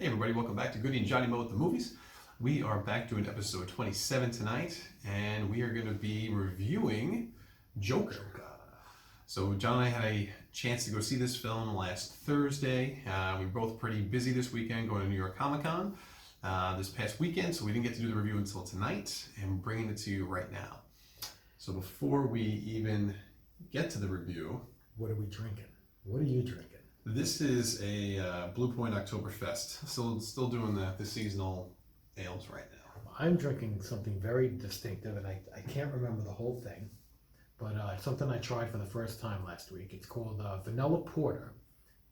Hey everybody, welcome back to Goody and Johnny Mo with the Movies. We are back doing episode 27 tonight, and we are going to be reviewing Joker. So John and I had a chance to go see this film last Thursday. We were both pretty busy this weekend going to New York Comic Con this past weekend, so we didn't get to do the review until tonight, and we're bringing it to you right now. So before we even get to the review... What are we drinking? What are you drinking? This is a Blue Point Oktoberfest. Still doing the seasonal ales right now. I'm drinking something very distinctive, and I can't remember the whole thing, but it's something I tried for the first time last week. It's called Vanilla Porter,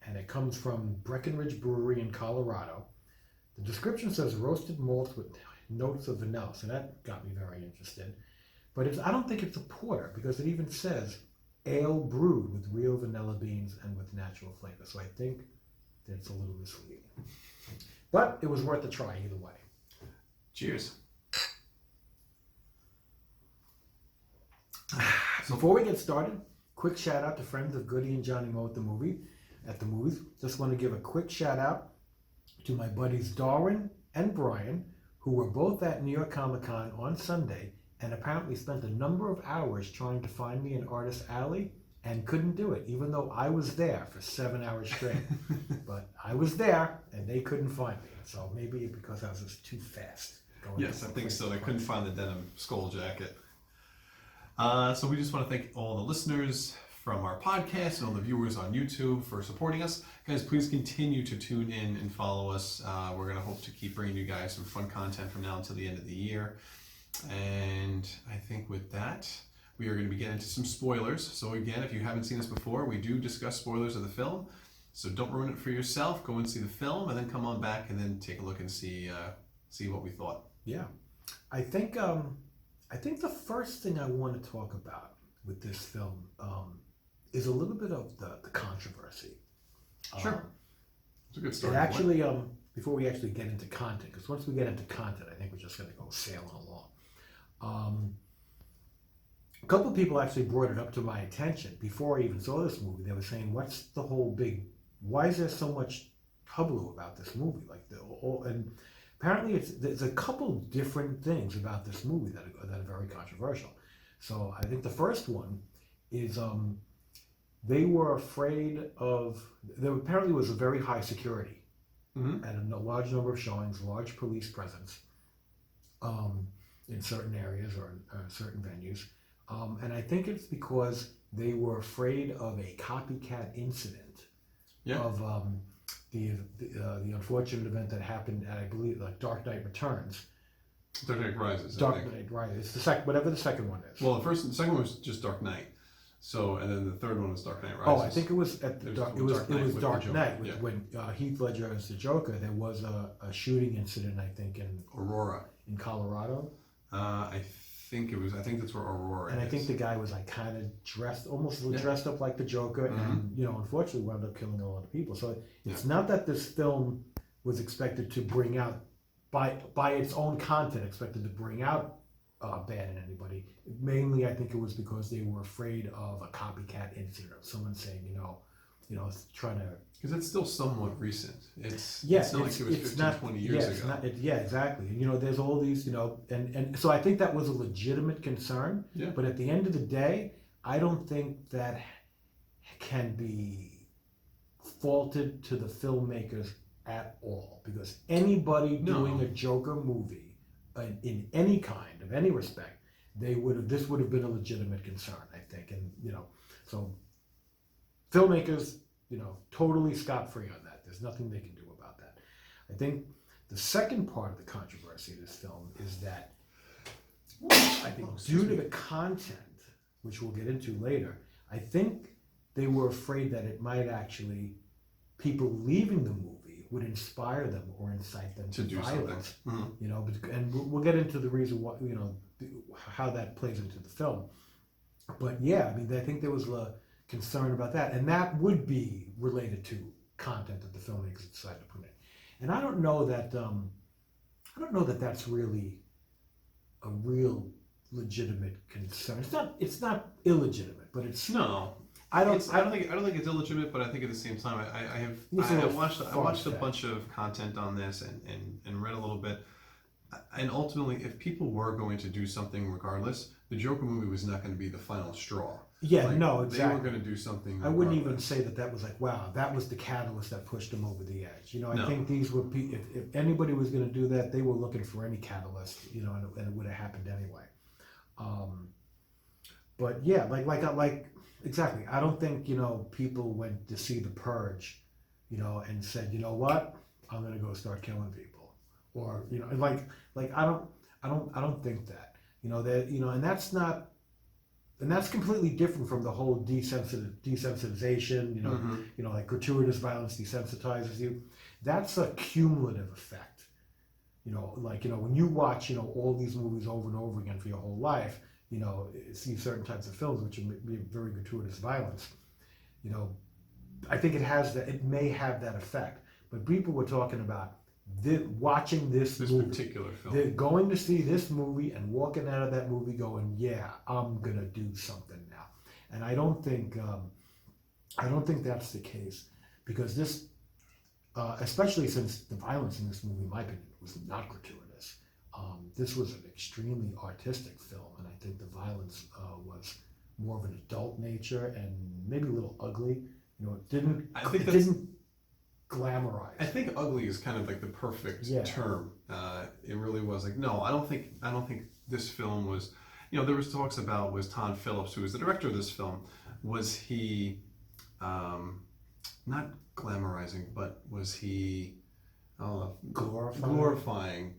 and it comes from Breckenridge Brewery in Colorado. The description says roasted malts with notes of vanilla, so that got me very interested. But I don't think it's a porter, because it even says ale brewed with real vanilla beans and with natural flavor. So I think that it's a little misleading. But it was worth a try either way. Cheers. Before we get started, quick shout out to friends of Goody and Johnny Mo at the movies. Just want to give a quick shout out to my buddies Darwin and Brian, who were both at New York Comic Con on Sunday and apparently spent a number of hours trying to find me in Artist Alley and couldn't do it, even though I was there for 7 hours straight. But I was there and they couldn't find me. So maybe because I was just too fast. Yes, I think so. They couldn't find the denim skull jacket. So we just want to thank all the listeners from our podcast and all the viewers on YouTube for supporting us. Guys, please continue to tune in and follow us. We're going to hope to keep bringing you guys some fun content from now until the end of the year. And I think with that, we are going to be getting into some spoilers. So again, if you haven't seen this before, we do discuss spoilers of the film. So don't ruin it for yourself. Go and see the film, and then come on back and then take a look and see what we thought. Yeah, I think the first thing I want to talk about with this film is a little bit of the controversy. Sure, it's a good start. It actually, before we actually get into content, because once we get into content, I think we're just going to go sailing along. A couple of people actually brought it up to my attention before I even saw this movie. They were saying, "What's the whole big? Why is there so much hubbub about this movie?" And apparently, there's a couple different things about this movie that are very controversial. So I think the first one is they were afraid of. There apparently was a very high security and a large number of showings, large police presence in certain areas or certain venues. And I think it's because they were afraid of a copycat incident of the unfortunate event that happened at, I believe, like Dark Knight Returns. Dark Knight Rises. Dark Knight Rises. It's whatever the second one is. Well, the second one was just Dark Knight. So, and then the third one was Dark Knight Rises. Oh, I think it was Dark Knight when Heath Ledger as the Joker. There was a shooting incident, I think, in Aurora, in Colorado. I think that's where Aurora and is. I think the guy was like kind of dressed up like the Joker, and unfortunately wound up killing a lot of people. So it's not that this film was expected to bring out by its own content expected to bring out bad in anybody. Mainly, I think it was because they were afraid of a copycat incident of someone saying, trying to. Because it's still somewhat recent. It's not like it was 15, 20 years ago. Exactly. There's all these, and so I think that was a legitimate concern. Yeah. But at the end of the day, I don't think that can be faulted to the filmmakers at all. Because anybody doing a Joker movie in any kind of any respect, this would have been a legitimate concern, I think. And so filmmakers, totally scot-free on that. There's nothing they can do about that. I think the second part of the controversy of this film is that I think due to the content, which we'll get into later, I think they were afraid that it might actually, people leaving the movie would inspire them or incite them to do violence. Something. And we'll get into the reason why, how that plays into the film. But yeah, I think there was a concern about that, and that would be related to content that the filmmakers decided to put in. And I don't know that that's really a real legitimate concern. It's not illegitimate, but it's no. I don't. I don't think it's illegitimate, but I think at the same time, It's a I little watched a far-fetched. bunch of content on this and read a little bit. And ultimately, if people were going to do something regardless, the Joker movie was not going to be the final straw. Yeah, Like, no, They were exactly. going to do something. I wouldn't even regardless. say that was like, wow, that was the catalyst that pushed them over the edge. You know, I No. think these were if anybody was going to do that, they were looking for any catalyst. You know, and it would have happened anyway. Um, but yeah, like exactly. I don't think people went to see The Purge, and said, you know what, I'm going to go start killing people, or like I don't think that. And that's not. And that's completely different from the whole desensitization, Mhm. like gratuitous violence desensitizes you. That's a cumulative effect. When you watch, all these movies over and over again for your whole life, see certain types of films which may be very gratuitous violence, you know, I think it may have that effect. But people were talking about watching this This movie. particular film. They're going to see this movie and walking out of that movie going, "Yeah, I'm gonna do something now." And I don't think that's the case, because this, especially since the violence in this movie, in my opinion, was not gratuitous. This was an extremely artistic film, and I think the violence was more of an adult nature and maybe a little ugly. It didn't. I think It that's- didn't glamorize. I think ugly is kind of like the perfect Yeah. term. It really was like, no, I don't think this film was. There was talks about, was Todd Phillips, who was the director of this film, was he not glamorizing, but was he glorifying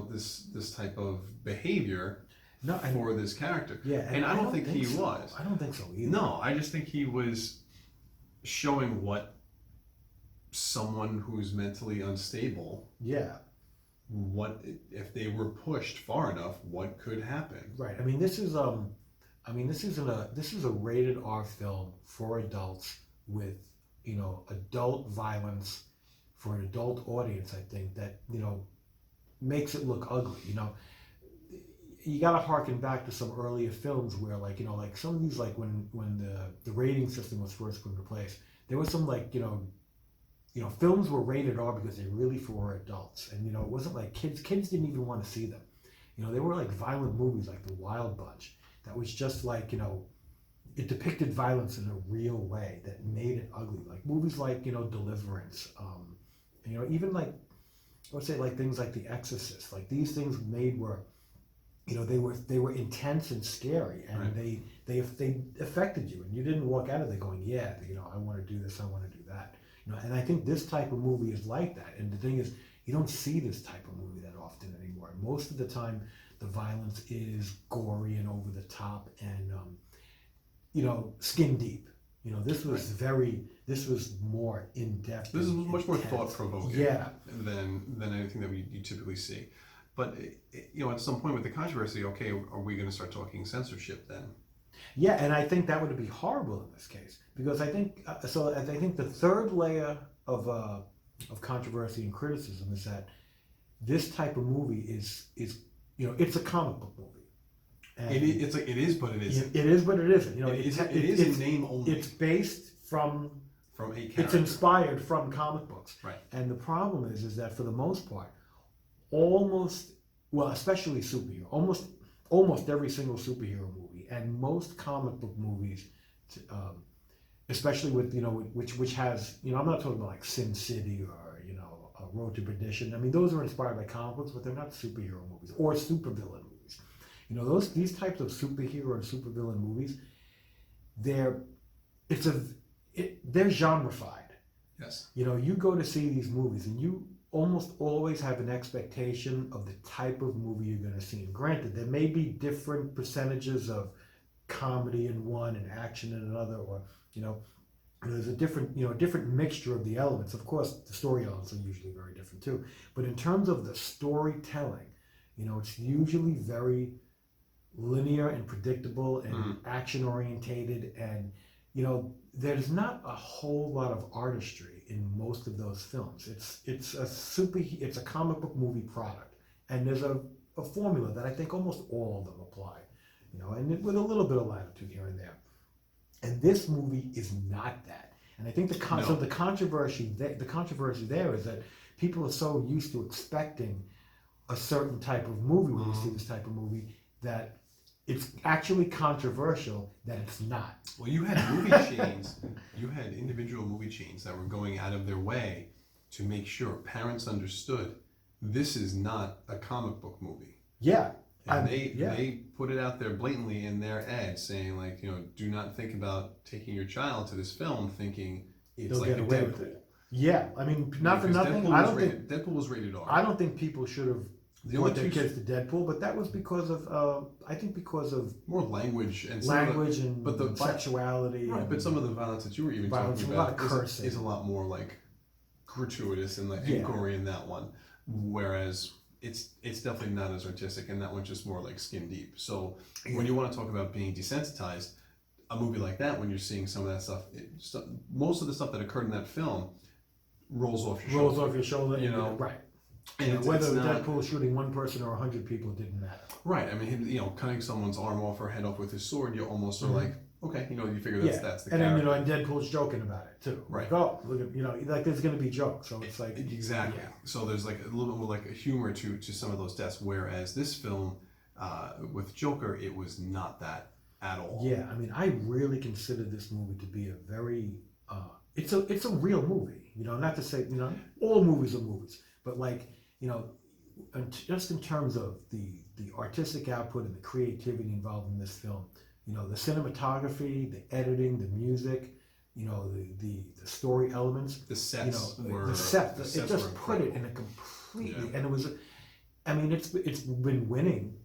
this type of behavior No, for this character? Yeah, and I don't think he so. was. I don't think so either. No, I just think he was showing what someone who's mentally unstable, Yeah, what if they were pushed far enough, what could happen. right. This is a rated R film for adults with adult violence for an adult audience. I think that makes it look ugly. You got to harken back to some earlier films where like some of these, like when the rating system was first put into place, there was some films were rated R because they're really for adults, and it wasn't like kids didn't even want to see them. They were like violent movies like The Wild Bunch that was just like it depicted violence in a real way that made it ugly, like movies like Deliverance, even like, let's say, like things like The Exorcist. Like these things were they were intense and scary, and Right. they affected you, and you didn't walk out of there going, yeah, I want to do this, I want to do that. And I think this type of movie is like that. And the thing is, you don't see this type of movie that often anymore. Most of the time, the violence is gory and over the top and skin deep. This was more in depth. This is much more intense. thought provoking, Yeah. than anything that you typically see. But at some point with the controversy, okay, are we going to start talking censorship then? Yeah, and I think that would be horrible in this case, because I think I think the third layer of controversy and criticism is that this type of movie is it's a comic book movie. And It is, but it isn't. It is, but it isn't. It is in name only. It's based from. From a character. It's inspired from comic books. Right. And the problem is that for the most part, especially superhero, almost every single superhero movie and most comic book movies, especially with which has I'm not talking about like Sin City or Road to Perdition. Those are inspired by comic books, but they're not superhero movies or supervillain movies. These types of superhero and supervillain movies, they're genreified. Yes. You go to see these movies and you almost always have an expectation of the type of movie you're going to see. And granted, there may be different percentages of comedy in one and action in another, or there's a different mixture of the elements. Of course, the story elements are usually very different too. But in terms of the storytelling, it's usually very linear and predictable and action orientated, and there's not a whole lot of artistry in most of those films. It's a comic book movie product, and there's a formula that I think almost all of them apply, and with a little bit of latitude here and there. And this movie is not that. And I think No. so the controversy there is that people are so used to expecting a certain type of movie when you see this type of movie that it's actually controversial that it's not. Well, you had movie chains, you had individual movie chains that were going out of their way to make sure parents understood this is not a comic book movie. Yeah. And they put it out there blatantly in their ad saying, like, do not think about taking your child to this film thinking it's They'll like get a away with Deadpool. it. Yeah, I mean, not for Because nothing. Deadpool was rated R. I don't think people should have The only brought their two kids to Deadpool, but that was because of because of more language and language and but the sexuality. right, and but some of the violence that you were even violence, talking a lot about of cursing. is a lot more like gratuitous and like Yeah. gory in that one, whereas it's definitely not as artistic, and that one's just more like skin deep. So when you want to talk about being desensitized, a movie like that, when you're seeing some of that stuff, most of the stuff that occurred in that film rolls off your rolls shoulder. off your shoulder. And Right. it's Whether not, Deadpool shooting one person or 100 people didn't matter. right. I mean, cutting someone's arm off or head off with his sword, you almost are like, okay, you figure that's the and character. then and Deadpool's joking about it too. Right. Like, oh, look at like there's gonna be jokes, so it's like Exactly. yeah. So there's like a little bit more like a humor to some of those deaths, whereas this film with Joker, it was not that at all. Yeah, I mean, I really consider this movie to be a very it's a real movie. Not to say all movies are movies, but like just in terms of the artistic output and the creativity involved in this film, the cinematography, the editing, the music, the story elements, The sets were the set. the It sets just were put it incredible. in a completely, Yeah. and it was. I mean, it's been winning.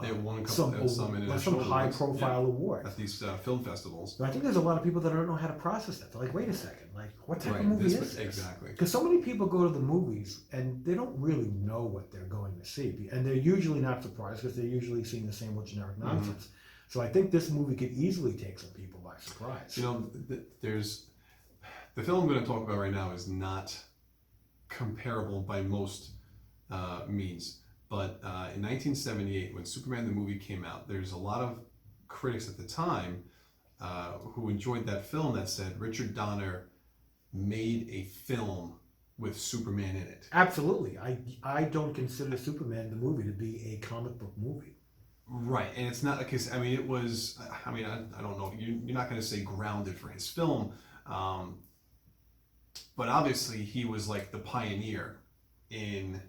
They won a some couple some international high awards, profile yeah, awards. at these film festivals. But I think there's a lot of people that don't know how to process that. They're like, wait a second, like what type of Right, movie this is was- this? exactly. Because so many people go to the movies and they don't really know what they're going to see, and they're usually not surprised because they're usually seeing the same old generic nonsense. So I think this movie could easily take some people by surprise. There's the film I'm going to talk about right now is not comparable by most means. But in 1978, when Superman the movie came out, there's a lot of critics at the time who enjoyed that film that said Richard Donner made a film with Superman in it. Absolutely, I don't consider Superman the movie to be a comic book movie. Right, and it's not because I mean it was. I mean I don't know. You're not going to say grounded for his film, but obviously he was like the pioneer in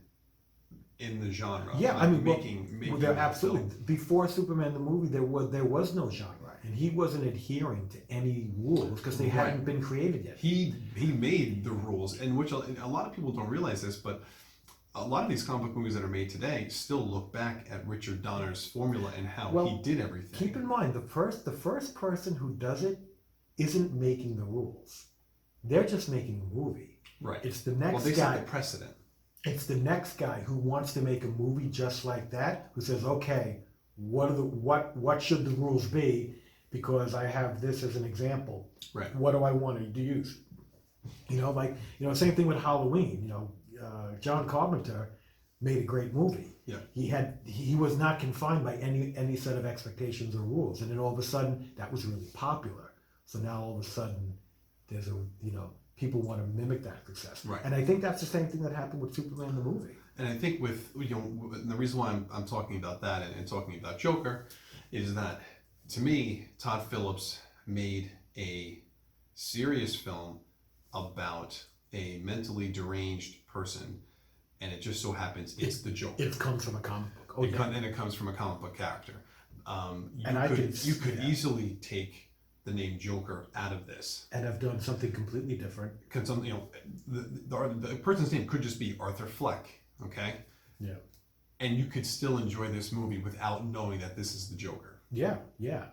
the genre. Yeah, like I mean, making there that absolutely. film. Before Superman the movie, there was no genre, and he wasn't adhering to any rules because they Right. hadn't been created yet. He made the rules, and which a lot of people don't realize this, but a lot of these comic book movies that are made today still look back at Richard Donner's formula and how he did everything. Keep in mind, the first person who does it isn't making the rules; they're just making a movie. Right. It's the next well, they guy. set the precedent. It's the next guy who wants to make a movie just like that, who says, "Okay, what should the rules be? Because I have this as an example. Right. What do I want to use? Same thing with Halloween. John Carpenter made a great movie. Yeah. He was not confined by any set of expectations or rules, and then all of a sudden that was really popular. So now all of a sudden there's people want to mimic that success. Right. And I think that's the same thing that happened with Superman the movie. And I think with the reason why I'm talking about that and talking about Joker is that to me Todd Phillips made a serious film about a mentally deranged person, and it just so happens it's the Joker. It comes from a comic book. And it comes from a comic book character. You could easily take the name Joker out of this. And I've done something completely different. Because the person's name could just be Arthur Fleck, okay? Yeah. And you could still enjoy this movie without knowing that this is the Joker. Yeah.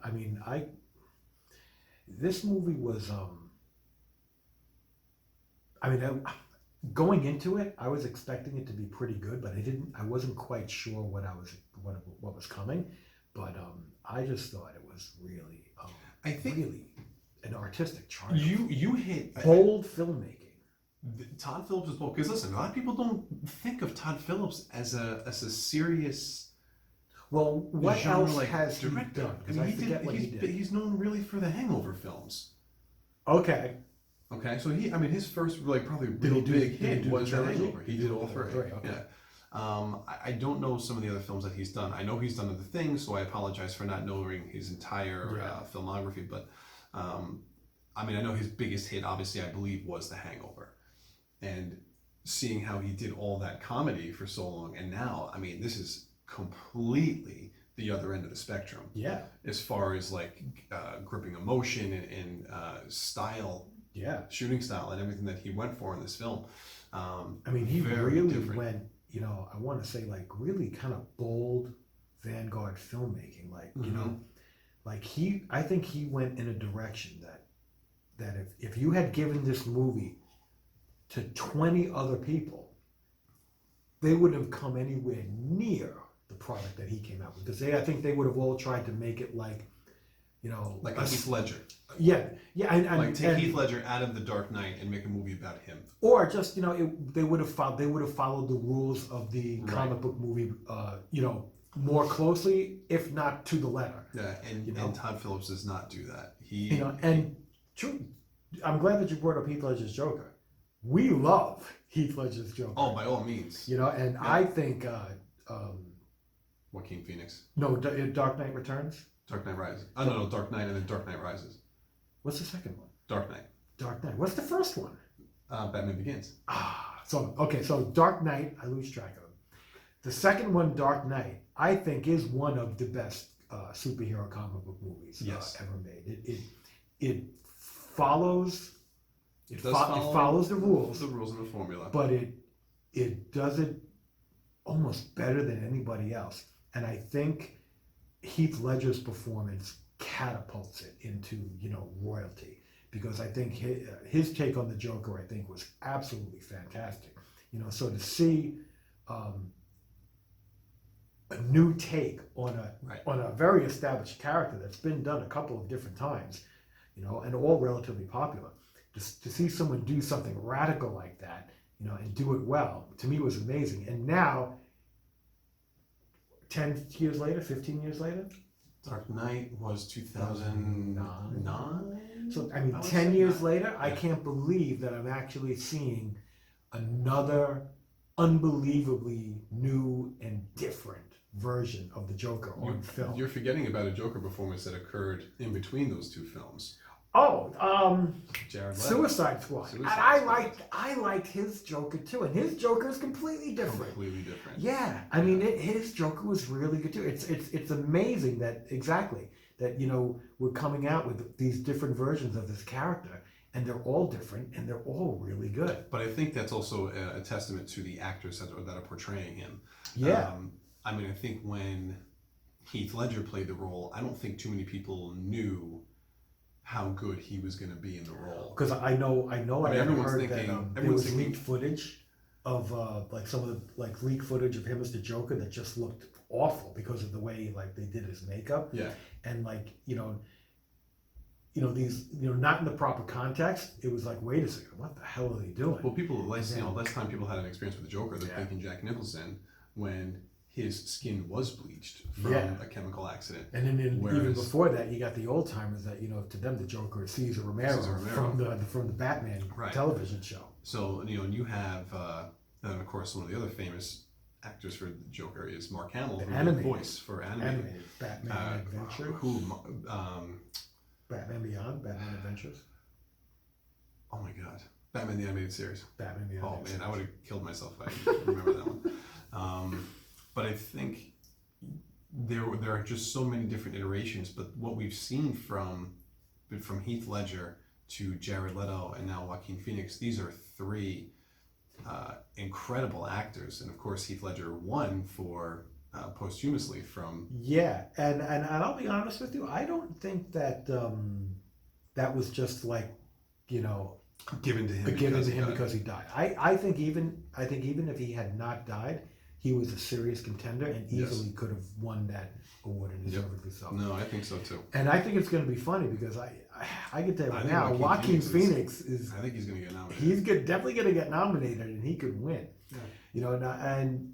I mean, this movie was. Going into it, I was expecting it to be pretty good, but I wasn't quite sure what was coming. But I just thought it was really. I think really an artistic triumph. you hit bold filmmaking. Todd Phillips is bold because listen, a lot of people don't think of Todd Phillips as a serious Well, what genre, else like, has he director. done? Because I forget what he did. He's known really for the Hangover films. Okay. Okay, so his first like probably Did he real do- big did he hit do the was The trilogy? Hangover. He did all three. Okay. Yeah. I don't know some of the other films that he's done. I know he's done other things, so I apologize for not knowing his entire filmography. But I mean, I know his biggest hit, obviously, I believe, was The Hangover, and seeing how he did all that comedy for so long, and now, I mean, this is completely the other end of the spectrum. Yeah. As far as like gripping emotion and style, Yeah. shooting style, and everything that he went for in this film. I mean, he very really different. went, I want to say like really kind of bold vanguard filmmaking. Like, like I think he went in a direction that if you had given this movie to 20 other people, they wouldn't have come anywhere near the product that he came out with. Because I think they would have all tried to make it like, like a Heath Ledger. Yeah, and Like take Heath Ledger out of The Dark Knight and make a movie about him. or just they would have followed the rules of the comic book movie, more closely, if not to the letter. Yeah, and Todd Phillips does not do that. I'm glad that you brought up Heath Ledger's Joker. We love Heath Ledger's Joker. Oh, by all means. I think Joaquin Phoenix. no, Dark Knight Returns. Dark Knight Rises. Oh no, Dark Knight and then Dark Knight Rises. What's the second one? Dark Knight. Dark Knight. What's the first one? Batman Begins. So Dark Knight, I lose track of them. The second one, Dark Knight, I think is one of the best superhero comic book movies ever made. It follows. It follows the rules. The rules and the formula. But it does it almost better than anybody else. And I think Heath Ledger's performance catapults it into, royalty. Because I think his take on the Joker, I think, was absolutely fantastic. So to see a new take on a very established character that's been done a couple of different times, and all relatively popular, to see someone do something radical like that, and do it well, to me was amazing. And now, 10 years later, 15 years later? Dark Knight was 2009? So, 10 years later, I can't believe that I'm actually seeing another unbelievably new and different version of the Joker on film. You're forgetting about a Joker performance that occurred in between those two films. Oh, Jared Leto. Suicide Squad. And I liked his Joker too, and his Joker is completely different. Completely different. Yeah, his Joker was really good too. It's amazing that we're coming out with these different versions of this character, and they're all different, and they're all really good. But I think that's also a testament to the actors that are portraying him. Yeah. I think when Heath Ledger played the role, I don't think too many people knew how good he was going to be in the role. Because I know I everyone's heard that thinking- there was leaked footage of some of the leaked footage of him as the Joker that just looked awful because of the way they did his makeup. Yeah. And these not in the proper context. It was like, wait a second, what the hell are they doing? Well, last time people had an experience with the Joker, they're thinking Jack Nicholson when his skin was bleached from a chemical accident. And then even before that, you got the old timers that to them the Joker is Cesar Romero. From the Batman television show. So and you have then of course one of the other famous actors for the Joker is Mark Hamill, who did the voice for animated Batman Adventure. Batman Beyond, Batman Adventures. Oh my God, Batman the Animated Series. Batman the Animated Series. I would have killed myself if I didn't remember that one. But I think there are just so many different iterations. But what we've seen from Heath Ledger to Jared Leto and now Joaquin Phoenix, these are three incredible actors. And of course, Heath Ledger won for posthumously from... Yeah, and I'll be honest with you, I don't think that that was just given to him because he died. I think even if he had not died, he was a serious contender and easily could have won that award, and deservedly so. No, I think so too. And I think it's going to be funny because I can tell you right now, Joaquin Phoenix is. I think he's going to get nominated. He's definitely going to get nominated, and he could win. Yeah. And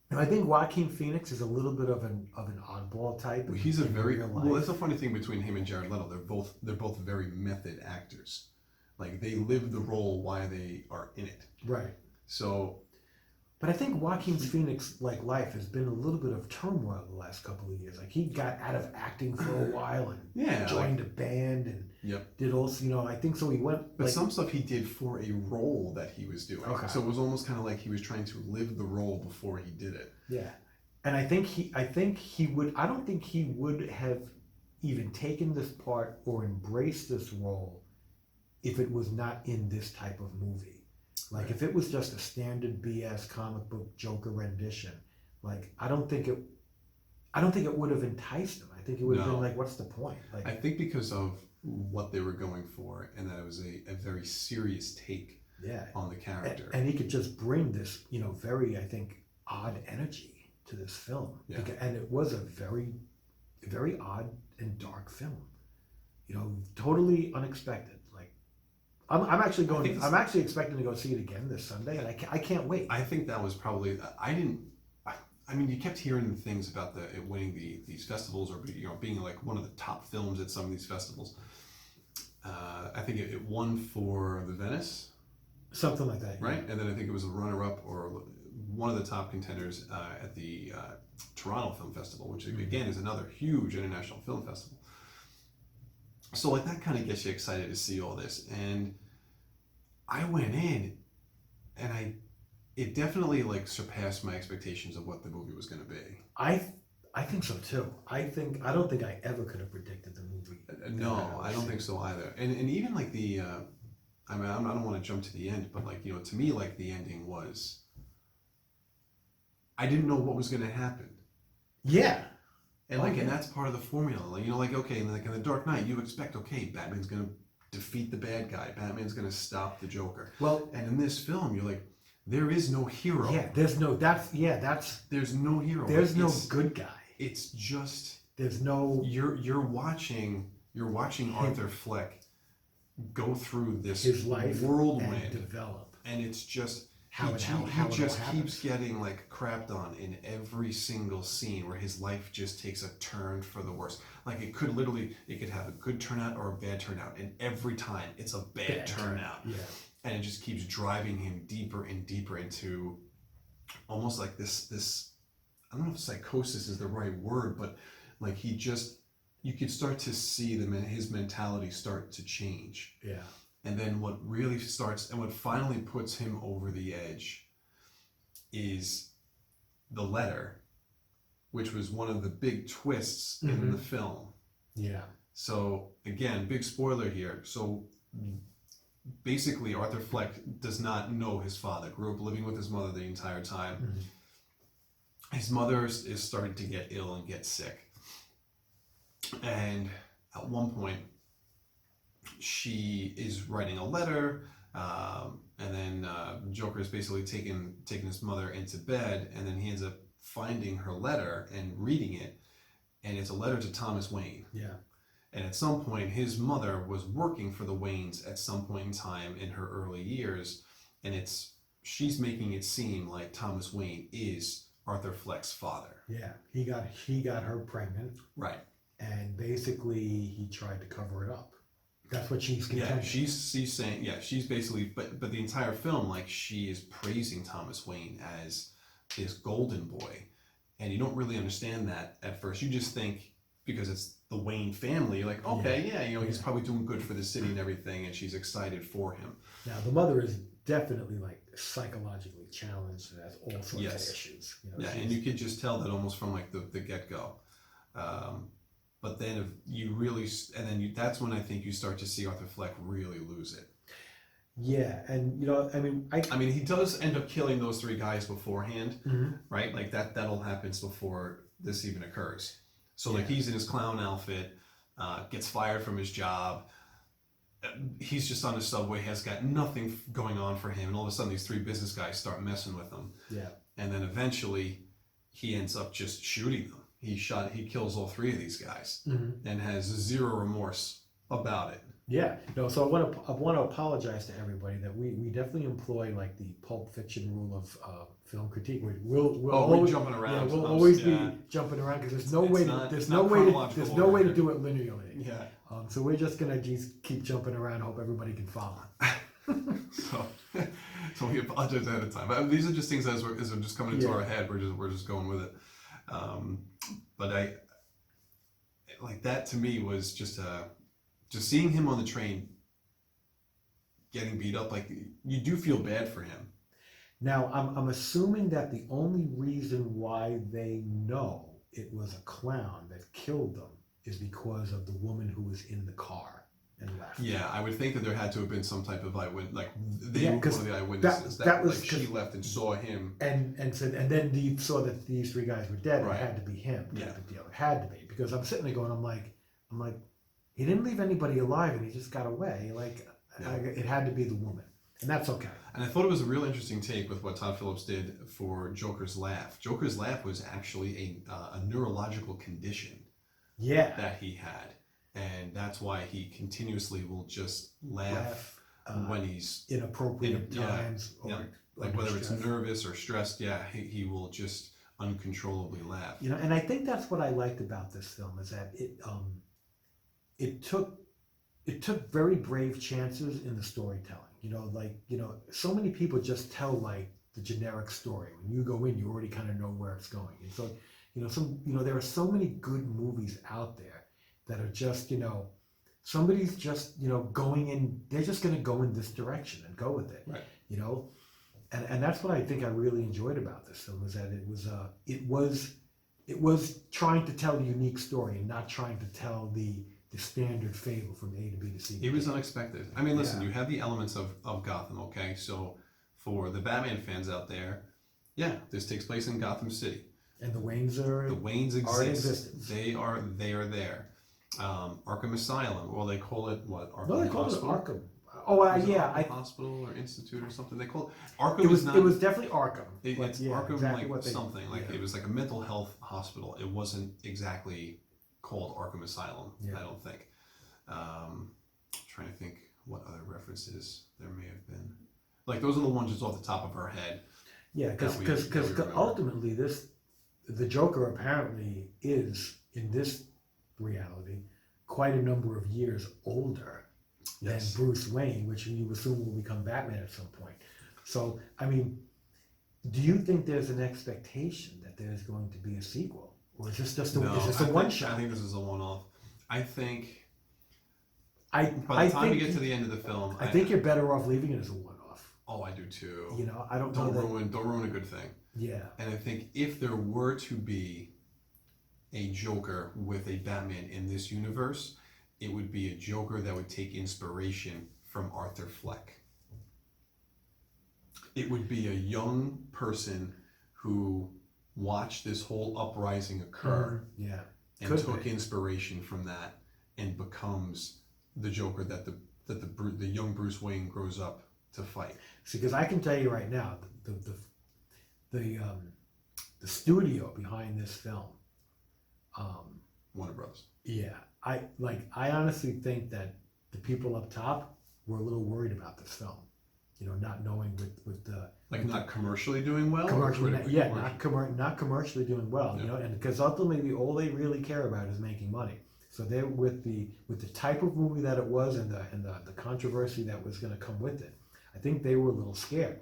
And I think Joaquin Phoenix is a little bit of an oddball type. He's a in very real well. life. That's the funny thing between him and Jared Leto. They're both very method actors. Like they live the role while they are in it. Right. So, But I think Joaquin Phoenix, like life, has been a little bit of turmoil the last couple of years. Like he got out of acting for a while and yeah, joined a band and yep. did also, I think so. He went. But Like, some stuff he did for a role that he was doing. Okay. So it was almost kind of like he was trying to live the role before he did it. yeah, and I think he would. I don't think he would have even taken this part or embraced this role if it was not in this type of movie. Like Right. if it was just a standard BS comic book Joker rendition, like I don't think it would have enticed him. I think it would have No. been like, what's the point? Like, I think because of what they were going for, and that it was a very serious take yeah, on the character. and he could just bring this, very, I think, odd energy to this film. Yeah. And it was a very, very odd and dark film. Totally unexpected. Like, I'm actually I think going. it's- I'm actually expecting to go see it again this Sunday, and I can't wait. I think that was probably. I mean, you kept hearing things about it winning these festivals, or being like one of the top films at some of these festivals. I think it won for the Venice, Something like that, yeah. right? And then I think it was a runner-up or one of the top contenders at the Toronto Film Festival, which again is another huge international film festival. So like that kind of gets you excited to see all this, and I went in, and it definitely like surpassed my expectations of what the movie was going to be. I think so too. I don't think I ever could have predicted the movie. No, I don't think so either. And even like the, I mean, I don't want to jump to the end, but like to me, like the ending was, I didn't know what was going to happen. Yeah. And like, Okay. and that's part of the formula. Like, okay, like in the Dark Knight, you expect, okay, Batman's gonna defeat the bad guy. Batman's gonna stop the Joker. Well, And in this film, you're like, there is no hero. yeah. There's no. That's There's no hero. There's no It's- good guy. It's just There's no. you're watching Arthur Fleck go through this His life and whirlwind, develop. and it's just How he it all just happens. keeps getting like crapped on in every single scene where his life just takes a turn for the worse. Like it could have a good turnout or a bad turnout, and every time it's a bad turnout, Yeah. and it just keeps driving him deeper and deeper into almost like this. I don't know if psychosis is the right word, but like you could start to see his mentality start to change. Yeah. And then what finally puts him over the edge is the letter, which was one of the big twists in the film. Yeah. So again, big spoiler here. So basically Arthur Fleck does not know his father, grew up living with his mother the entire time. Mhm. His mother is starting to get ill and get sick. And at one point, she is writing a letter, and then Joker is basically taking his mother into bed, and then he ends up finding her letter and reading it, and it's a letter to Thomas Wayne. Yeah. And at some point, his mother was working for the Waynes at some point in time in her early years, and she's making it seem like Thomas Wayne is Arthur Fleck's father. Yeah. He got her pregnant, Right. and basically he tried to cover it up. That's what she's Yeah, contending. she's saying, yeah, she's basically, but the entire film, like, she is praising Thomas Wayne as his golden boy, and you don't really understand that at first. You just think, because it's the Wayne family, you're like, okay, yeah, he's probably doing good for the city and everything, and she's excited for him. Now the mother is definitely like psychologically challenged and has all sorts of Yes. issues. Yeah, she's- and you could just tell that almost from like the get-go. But then if you really, that's when I think you start to see Arthur Fleck really lose it. Yeah, and I mean, he does end up killing those three guys beforehand, Mhm. right? Like that all happens before this even occurs. So like Yeah. he's in his clown outfit, gets fired from his job. He's just on the subway, has got nothing going on for him, and all of a sudden these three business guys start messing with him. Yeah. And then eventually he ends up just shooting them. He kills all three of these guys Mhm. and has zero remorse about it. Yeah, no. So I want to apologize to everybody that we definitely employ like the Pulp Fiction rule of film critique. We'll We're always, jumping yeah, around. we'll always Yeah. be jumping around because there's It's- no it's way not- to, there's it's no not way to, chronological there's no way order to do it linearly. Yeah. So we're just gonna just keep jumping around. Hope everybody can follow. So we apologize ahead of time. But these are just things as we're just coming into Yeah. our head. We're just going with it. But I like that to me was just seeing him on the train getting beat up. Like you do feel bad for him. Now I'm assuming that the only reason why they know it was a clown that killed them is because of the woman who was in the car and left. Yeah, I would think that there had to have been some type of eyewitness, like they Yeah, were one 'cause of the eyewitnesses that was like she 'cause- left and saw him. And said, and then he saw that these three guys were dead. Right. It had to be him. Type Yeah. of deal. It had to be because I'm sitting there going, I'm like, he didn't leave anybody alive, and he just got away. Like, Yeah. it had to be the woman, and that's okay. And I thought it was a real interesting take with what Todd Phillips did for Joker's Laugh. Joker's Laugh was actually a neurological condition Yeah. that he had, and that's why he continuously will just laugh Laugh, when he's inappropriate yeah, times, or yeah. like under whether it's stress. nervous or stressed. Yeah, he will just uncontrollably laugh. You know, and I think that's what I liked about this film is that it took very brave chances in the storytelling. So many people just tell like the generic story. When you go in, you already kind of know where it's going. And so, there are so many good movies out there that are just, somebody's just, going in. They're just going to go in this direction and go with it. Right. And that's what I think I really enjoyed about this film is that it was trying to tell a unique story and not trying to tell the standard fable from A to B to C. It was unexpected. I mean, listen, Yeah. you have the elements of Gotham, okay? So for the Batman fans out there, yeah, this takes place in Gotham City. And the Waynes are The Waynes are in exist. existence. They are there. Arkham Asylum, or they call it what? Arkham No, they called it Hospital? Arkham. Oh, Was it yeah. Arkham Hospital or Institute or something. They call it Arkham. It was is not. it was definitely Arkham. But It's yeah, Arkham exactly like what they, something. Like yeah. it was like a mental health hospital. It wasn't exactly called Arkham Asylum. Yeah. I don't think. Trying to think what other references there may have been. Like those are the ones just off the top of our head. Yeah, that we because remember. ultimately the Joker apparently is in this reality quite a number of years older Yes. than Bruce Wayne, which you assume will become Batman at some point. So, I mean, do you think there's an expectation that there's going to be a sequel, or is this just a, No, is this I a think- one shot? I think this is a one-off. I think I by the time think we get to the end of the film, I think you're better off leaving it as a one-off. Oh, I do too. I don't know that. Don't ruin a good thing. Yeah, And I think if there were to be a Joker with a Batman in this universe, it would be a Joker that would take inspiration from Arthur Fleck. It would be a young person who watched this whole uprising occur yeah. and Could took be. inspiration from that and becomes the Joker that the young Bruce Wayne grows up to fight. See, because I can tell you right now, the studio behind this film, Warner Brothers. yeah, I honestly think that the people up top were a little worried about this film, not knowing with the Like not commercially doing well? or commercially, critically? yeah, Or- not commercially doing well, Yeah. and because ultimately all they really care about is making money. So they're with the type of movie that it was and the controversy that was going to come with it. I think they were a little scared,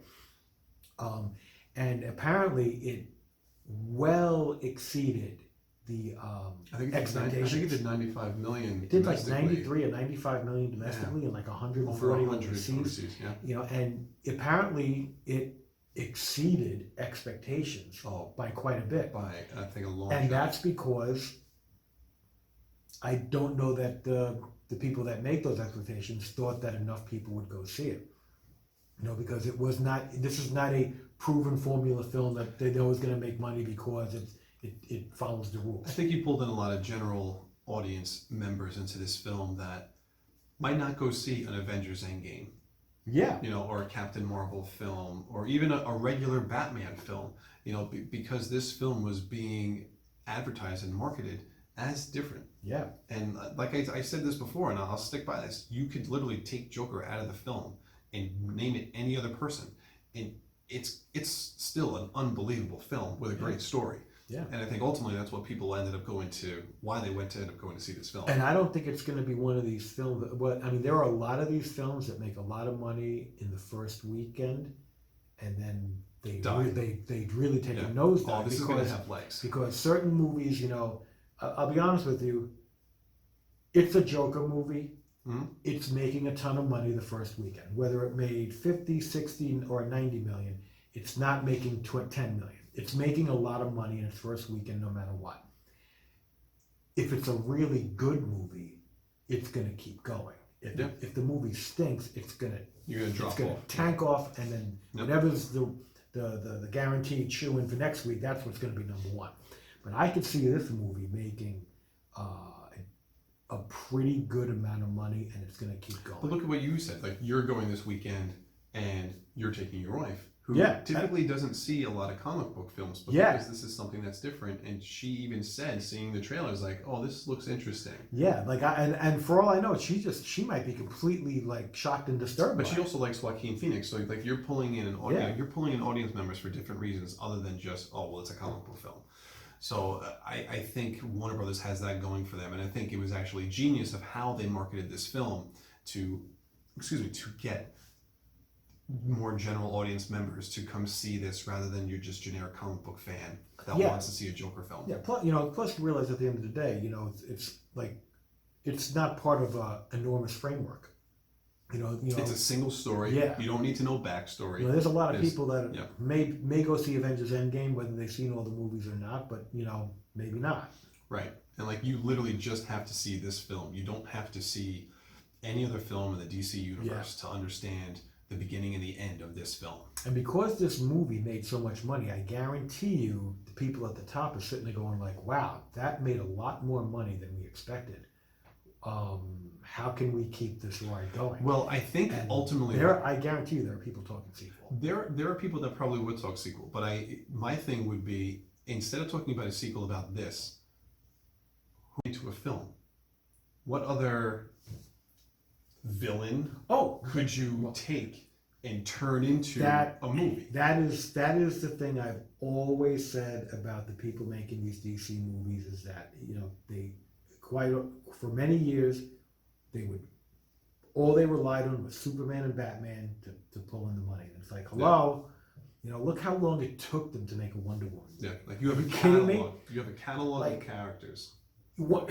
and apparently it well exceeded the I think it did 95 million. It did like domestically. 93 or 95 million domestically and like 140 Over 100 overseas. overseas, yeah. And apparently it exceeded expectations Oh, by quite a bit. by I think a long And shot. that's because I don't know that the people that make those expectations thought that enough people would go see it. Because this is not a proven formula film that they know is going to make money because it follows the I rules. think you pulled in a lot of general audience members into this film that might not go see an Avengers Endgame, Yeah. or a Captain Marvel film, or even a regular Batman film, because this film was being advertised and marketed as different. Yeah. And like I said this before, and I'll stick by this, you could literally take Joker out of the film and name it any other person, and it's still an unbelievable film with a great story. Yeah. And I think ultimately that's what people ended up going to, why they went to end up going to see this film. And I don't think it's going to be one of these films. But I mean, there are a lot of these films that make a lot of money in the first weekend, and then they really take a nosedive. Oh, this is going to have legs. Because certain movies, I'll be honest with you, it's a Joker movie. Mm-hmm. It's making a ton of money the first weekend. Whether it made 50, 60, or 90 million, it's not making 10 million. It's making a lot of money in its first weekend no matter what. If it's a really good movie, it's going to keep going. If the movie stinks, You're going to drop off. Tank off, and then whatever's the guaranteed shoe-in for next week, that's what's going to be number one. But I could see this movie making a pretty good amount of money, and it's going to keep going. But look at what you said. Like, you're going this weekend, and you're taking your wife, who typically doesn't see a lot of comic book films, but because this is something that's different, and she even said, seeing the trailers, like, oh, this looks interesting. Yeah, like and for all I know, she might be completely like shocked and disturbed. But she also likes Joaquin Phoenix, so like you're pulling in an audience, you're pulling in audience members for different reasons other than just, oh, well, it's a comic book film. So I think Warner Brothers has that going for them, and I think it was actually genius of how they marketed this film to get more general audience members to come see this rather than you're just generic comic book fan that wants to see a Joker film. Yeah, plus you realize at the end of the day, it's like it's not part of an enormous framework. It's a single story. Yeah. You don't need to know backstory. There's a lot of people that may go see Avengers Endgame whether they've seen all the movies or not, but maybe not. Right. And like you literally just have to see this film. You don't have to see any other film in the DC universe to understand the beginning and the end of this film. And because this movie made so much money, I guarantee you the people at the top are sitting there going like, wow, that made a lot more money than we expected. How can we keep this ride going? Well, I think ultimately I guarantee you there are people talking sequel. There are people that probably would talk sequel, but my thing would be, instead of talking about a sequel about this, who to a film? What other villain could you take and turn into a movie? That is the thing I've always said about the people making these DC movies, is that for many years all they relied on was Superman and Batman to pull in the money. And it's like, hello, look how long it took them to make a Wonder Woman. Yeah, like you have a catalog. You have a catalog of characters. What?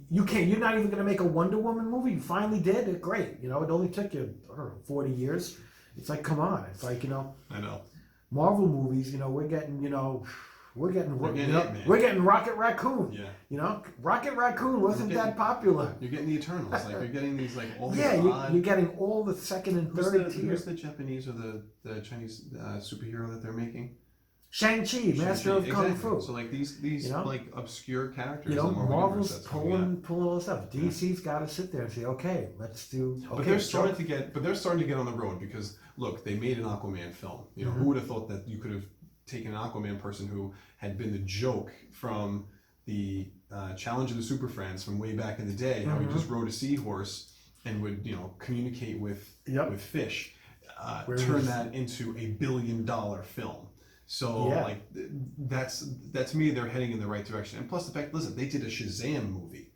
You can't. You're not even going to make a Wonder Woman movie. You finally did. Great. It only took you 40 years. It's like, come on. It's like I know. Marvel movies. We're getting Rocket Raccoon. Yeah. Rocket Raccoon wasn't that popular. You're getting the Eternals. Like you're getting these all these you're getting all the second and third tier. Who's the Japanese or the Chinese superhero that they're making? Shang-Chi, Master of Kung Fu. So like these like obscure characters. Marvel's pulling all this stuff. DC's got to sit there and say, okay, let's do. Okay, but they're starting to get on the road because look, they made an Aquaman film. Who would have thought that you could have taken an Aquaman person who had been the joke from the Challenge of the Super Friends from way back in the day, how he just rode a seahorse and would communicate with fish, turn that into $1 billion film. So like that's to me, they're heading in the right direction. And plus the fact, listen, they did a Shazam movie.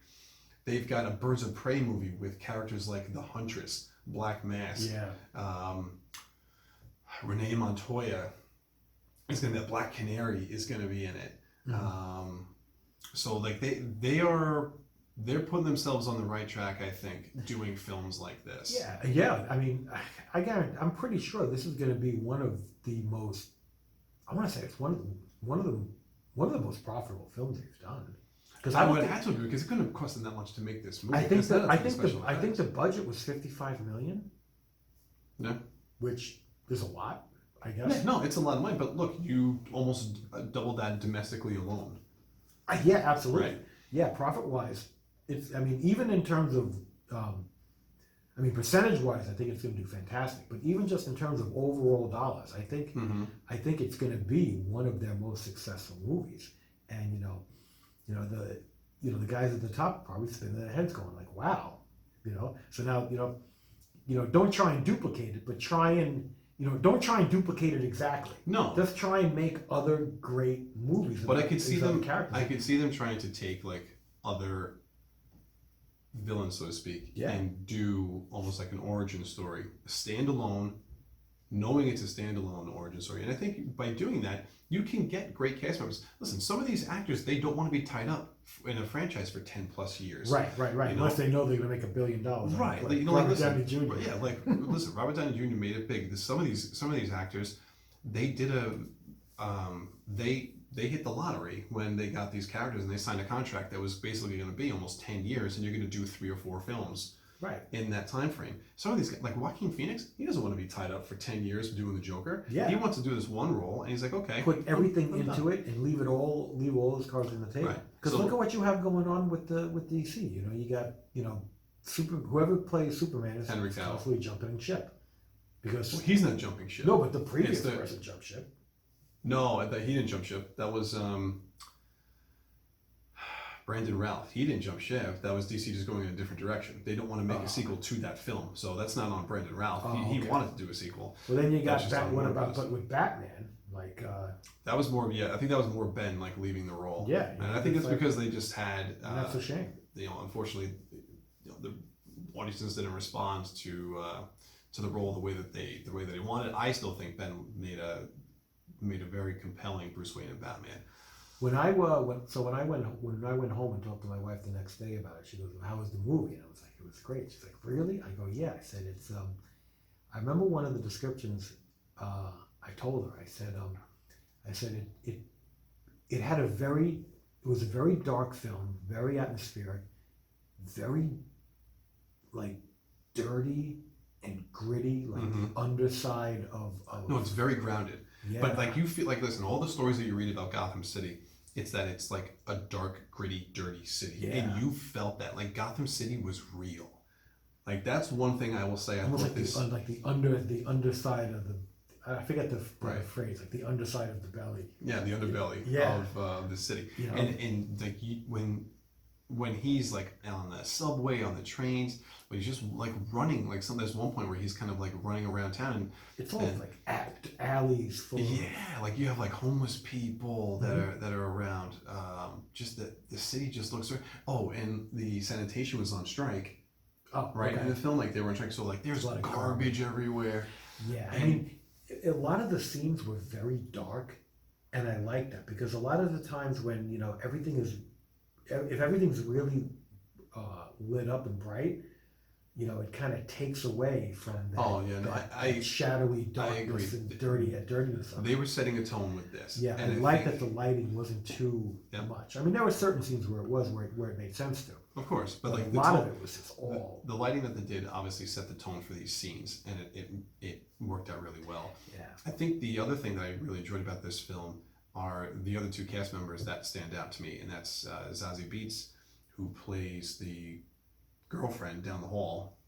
They've got a Birds of Prey movie with characters like the Huntress, Black Mask, Renee Montoya. That Black Canary is gonna be in it. So like they're putting themselves on the right track, I think, doing films like this. Yeah. I mean, I'm pretty sure this is gonna be one of the most. I want to say it's one of the most profitable films he's done. Because I would have to be, because it couldn't have cost them that much to make this movie. I think the budget was $55 million. Yeah. Which is a lot, I guess. Yeah, no, it's a lot of money. But look, you almost doubled that domestically alone. Yeah, absolutely. Right. Yeah, profit wise, even in terms of. Percentage-wise, I think it's going to do fantastic. But even just in terms of overall dollars, I think it's going to be one of their most successful movies. And the guys at the top probably spinning their heads going like, wow, So now, don't try and duplicate it, but try and, don't try and duplicate it exactly. No. Just try and make other great movies. But I could see them. Characters. I could see them trying to take like other villains, so to speak, Yeah. and do almost like an origin story, standalone, knowing it's a standalone origin story. And I think by doing that, you can get great cast members. Listen, some of these actors, they don't want to be tied up in a franchise for 10 plus years. Right. Unless they know they're going to make $1 billion. Right. Like Robert listen, Downey Jr. Yeah, listen, Robert Downey Jr. made it big. Some of these actors, they did they hit the lottery when they got these characters and they signed a contract that was basically going to be almost 10 years, and you're going to do 3 or 4 films. Right. In that time frame. Some of these guys, like Joaquin Phoenix, he doesn't want to be tied up for 10 years doing the Joker. Yeah. He wants to do this one role, and he's like, okay. Put everything into it and leave all his cards on the table. Right. Because So- look at what you have going on with DC. You got whoever plays Superman is Henry Cavill. constantly jumping ship. Because Well, he's not jumping ship. no, but the previous It's the- person jumped ship. No, he didn't jump ship. That was Brandon Routh. He didn't jump ship. That was DC just going in a different direction. They don't want to make a sequel to that film, so that's not on Brandon Routh. He Okay. wanted to do a sequel. Well, then you got That's just on what Warner about Bros. but with Batman? Like That was more. Yeah, I think that was more Ben like leaving the role. Yeah, and I think it's it's like- because they just had. that's a shame. Unfortunately, the audiences didn't respond to the role the way that they wanted. I still think Ben made a very compelling Bruce Wayne and Batman. When I went home and talked to my wife the next day about it, she goes, "How was the movie?" And I was like, "It was great." She's like, "Really?" I go, "Yeah." I said, "It's." I remember one of the descriptions. I told her. I said it had it was a very dark film, very atmospheric, very like dirty and gritty, like the underside of. No, it's very grounded. Yeah. But like you feel like, listen, all the stories that you read about Gotham City, it's like a dark, gritty, dirty city, Yeah. and you felt that like Gotham City was real. Like that's one thing I will say. I almost thought like the underside of the. I forget the Right. phrase, like the underside of the belly. Yeah, the underbelly Yeah. of the city, You know? and like when he's like on the subway, on the trains, but he's just like running. Like there's one point where he's kind of like running around town, and It's all like alleys full of. yeah, like you have like homeless people that are around. Just the city just looks. Oh, and the sanitation was on strike. Oh, Right, okay. in the film, like they were on strike, so like there's A lot of garbage everywhere. Yeah, I And- mean, a lot of the scenes were very dark, and I like that because a lot of the times when if everything's really lit up and bright, it kind of takes away from that, Oh, yeah, no, that shadowy darkness agree. and dirtiness of it. They were setting a tone with this. Yeah, and I like that the lighting wasn't too Yeah. much. I mean, there were certain scenes where it made sense to, Of course, but but like a the lot tone, of it was just all. the lighting that they did obviously set the tone for these scenes, and it worked out really well. Yeah. I think the other thing that I really enjoyed about this film are the other 2 cast members that stand out to me, and that's Zazie Beetz, who plays the girlfriend down the hall,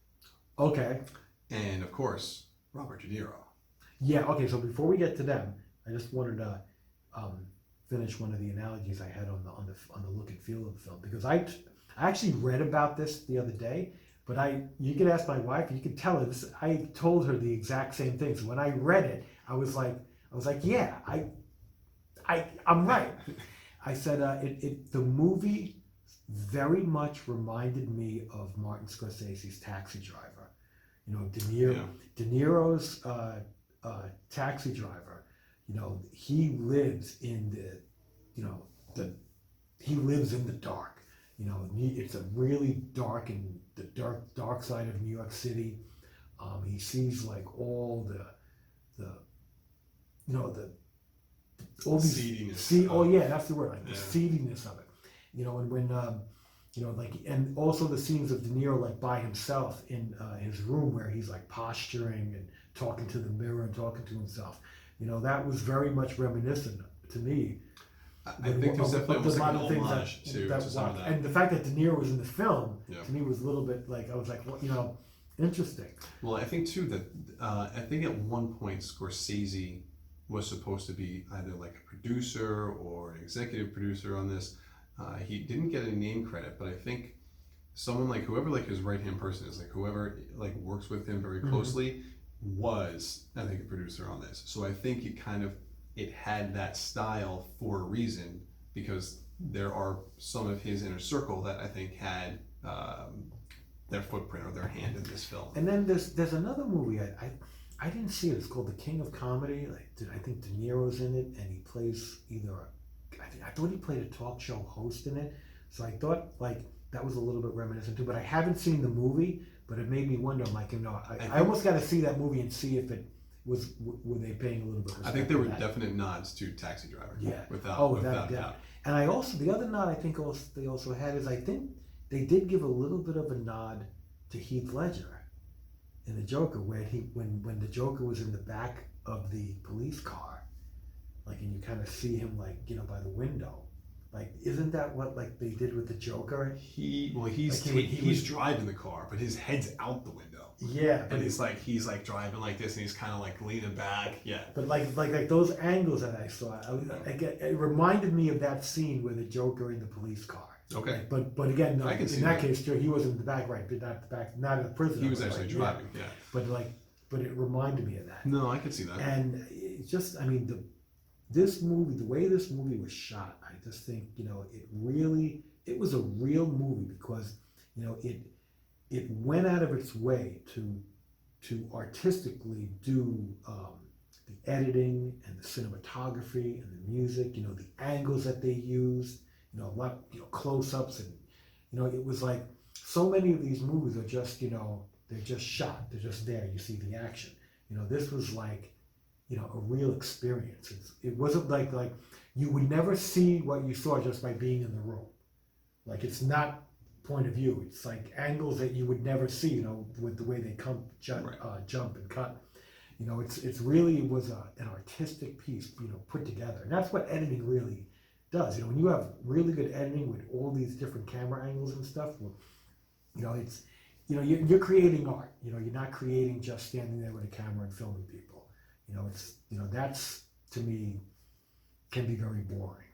Okay. and of course Robert De Niro. Yeah. Okay. So before we get to them, I just wanted to finish one of the analogies I had on the look and feel of the film because I actually read about this the other day, but you could ask my wife, you could tell her this. I told her the exact same thing. So when I read it, I was like, yeah, I'm right. I said the movie very much reminded me of Martin Scorsese's Taxi Driver. De Niro's Taxi Driver. He lives in he lives in the dark. It's a really dark and the dark side of New York City. He sees like all all these Seediness. oh yeah, that's the word, like Yeah. the seediness of it. And when and also the scenes of De Niro like by himself in his room where he's like posturing and talking to the mirror and talking to himself. That was very much reminiscent to me. I think there's definitely almost like an of things homage to some of that. and the fact that De Niro was in the film Yeah. to me was a little bit like I was like, well, interesting. Well, I think too that I think at one point Scorsese was supposed to be either like a producer or an executive producer on this. He didn't get any name credit, but I think someone like whoever like his right hand person is, like whoever like works with him very closely, was I think a producer on this. So I think it had that style for a reason, because there are some of his inner circle that I think had their footprint or their hand in this film. And then there's another movie I didn't see it. It's called The King of Comedy. Like I think De Niro's in it, and he plays I thought he played a talk show host in it. So I thought like that was a little bit reminiscent too. But I haven't seen the movie. But it made me wonder. I'm like, I almost got to see that movie and see if it were they paying a little bit of respect. I think there were definite nods to Taxi Driver. Yeah. Without doubt. And I also, the other nod I think they also had is I think they did give a little bit of a nod to Heath Ledger in the Joker, where when the Joker was in the back of the police car, like, and you kind of see him like, by the window. Like, isn't that what like they did with the Joker? He's driving the car, but his head's out the window. Yeah, and he's like driving like this, and he's kind of like leaning back. Yeah, but like those angles that I saw, it reminded me of that scene where the Joker in the police car. Okay, but again, no, in that case, he wasn't in the back, right? But not the back, not in the prison. He was actually driving. Yeah, but it reminded me of that. No, I could see that. And it's just, this movie, the way this movie was shot, I just think, it was a real movie, because, it went out of its way to artistically do the editing and the cinematography and the music, the angles that they used, a lot, close-ups, and, it was like, so many of these movies are just, they're just shot, they're just there, you see the action. This was like, a real experience. It wasn't like you would never see what you saw just by being in the room. Like, it's not point of view. It's like angles that you would never see, with the way they jump and cut. It's really was an artistic piece, put together. And that's what editing really does. When you have really good editing with all these different camera angles and stuff, it's, you're creating art. You're not creating just standing there with a camera and filming people. That's, to me, can be very boring,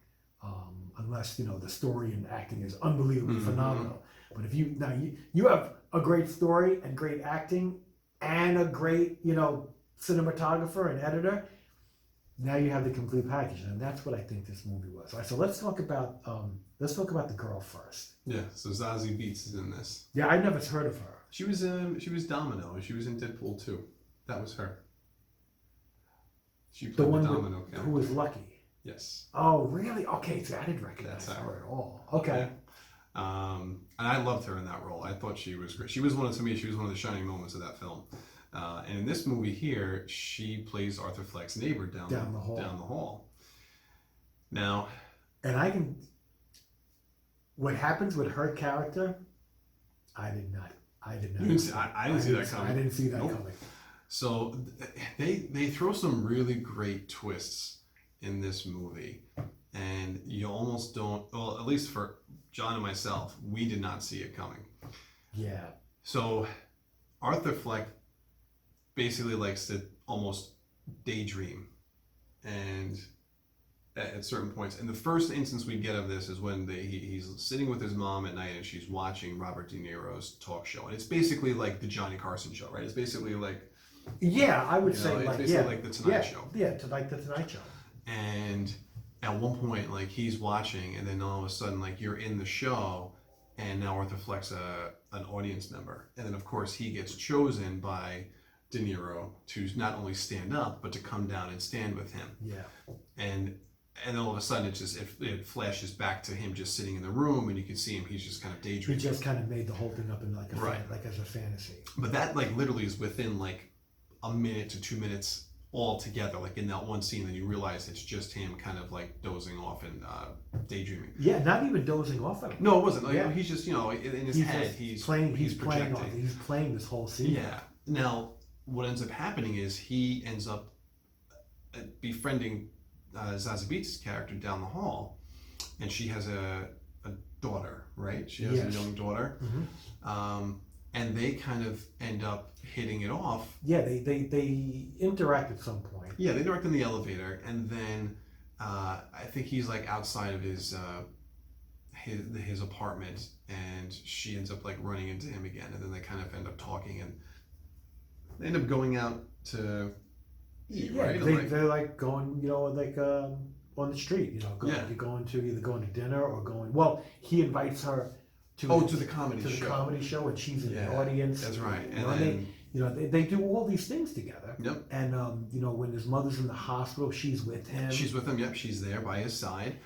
unless the story and acting is unbelievably phenomenal. But if you have a great story and great acting and a great cinematographer and editor, now you have the complete package, and that's what I think this movie was. All right, so let's talk about the girl first. Yeah, so Zazie Beetz is in this. Yeah, I never heard of her. She was Domino. She was in Deadpool 2. That was her. She played the Domino character. Who was Lucky. Yes. Oh, really? Okay, so I didn't recognize her at all. Okay. Yeah. And I loved her in that role. I thought she was great. She was one of the shining moments of that film. And in this movie here, she plays Arthur Fleck's neighbor down the hall. Now, and what happens with her character, I did not. I didn't see that coming. I didn't see that coming. So they throw some really great twists in this movie, and you almost don't. Well, at least for John and myself, we did not see it coming. Yeah. So Arthur Fleck basically likes to almost daydream, and at certain points. And the first instance we get of this is when he's sitting with his mom at night, and she's watching Robert De Niro's talk show, and it's basically like the Johnny Carson show, right? It's basically like. Yeah, I would say like the Tonight Show. Yeah, like the Tonight Show. And at one point, like, he's watching, and then all of a sudden, like, you're in the show, and now Arthur Fleck's an audience member, and then of course he gets chosen by De Niro to not only stand up but to come down and stand with him. Yeah. And then all of a sudden it flashes back to him just sitting in the room, and you can see him. He's just kind of daydreaming. He just kind of made the whole thing up in like as a fantasy. But that like literally is within like a minute to 2 minutes all together, like in that one scene. Then you realize it's just him kind of like dozing off and daydreaming. Yeah, not even dozing off. No, it wasn't. Like, he's just in his head. He's playing this whole scene. Yeah. Now, what ends up happening is he ends up befriending Zazie Beetz's character down the hall, and she has a daughter, right? She has a young daughter. Mm-hmm. And they kind of end up hitting it off. Yeah, they interact at some point. Yeah, they interact in the elevator, and then I think he's like outside of his his apartment, and she ends up like running into him again, and then they kind of end up talking, and they end up going out to eat, Yeah, right? they're like going, like on the street, Yeah. you're going to either going to dinner or going. Well, he invites her to To the comedy show. comedy show, and she's in Yeah, the audience. that's right. You know, And they do all these things together. Yep. And when his mother's in the hospital, she's with him. She's with him. Yep, she's there by his side,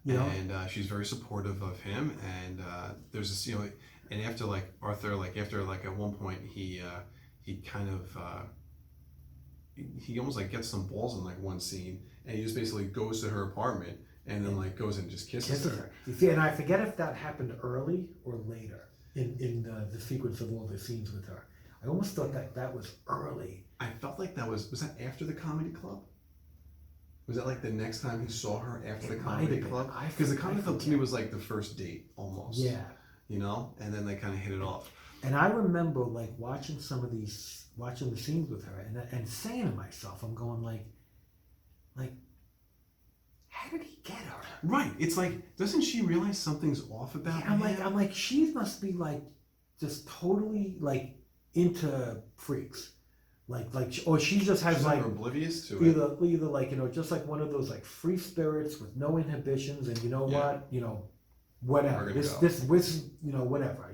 and she's very supportive of him. And there's this, and after like Arthur, after at one point he kind of he almost like gets some balls in like one scene, and he just basically goes to her apartment and then like goes and just kisses her. You see, and I forget if that happened early or later in the sequence of all the scenes with her. I almost thought that was early. I felt like that was that after the comedy club? Was that like the next time he saw her after the comedy club? Because the comedy club to me was like the first date almost. Yeah. And then they kind of hit it off. And I remember like watching the scenes with her and saying to myself, I'm going like, how did he get her? Right. It's like, doesn't she realize something's off about him? I'm like, she must be like just totally like into freaks. Or she just has She's like oblivious to it. either like just like one of those like free spirits with no inhibitions, and whatever this whatever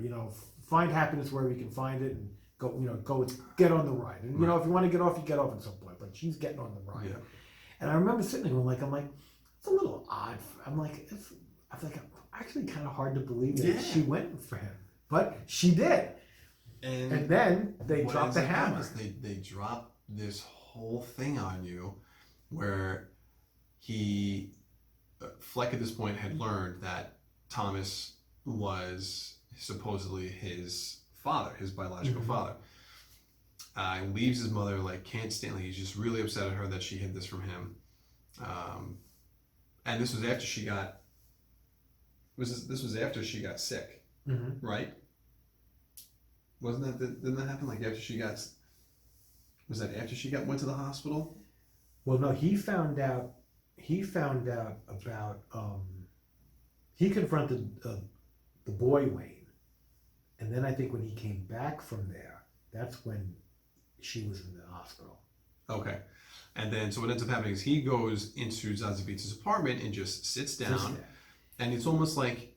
find happiness wherever you can find it, and go get on the ride, and if you want to get off, you get off at some point, but she's getting on the ride. Yeah. And I remember sitting there going I'm like it's a little odd. I'm like it's actually kind of hard to believe that she went for him, but she did. And then they drop the hammer. They drop this whole thing on you, where Fleck at this point had learned that Thomas was supposedly his father, his biological father. Leaves his mother, can't stand. He's just really upset at her that she hid this from him. And this was after she got. This was after she got sick, right? Didn't that happen after she got? Was that after she went to the hospital? Well, no. He found out about. He confronted the boy Wayne, and then I think when he came back from there, that's when she was in the hospital. Okay, and then so what ends up happening is he goes into Zazavita's apartment and just sits down, and it's almost like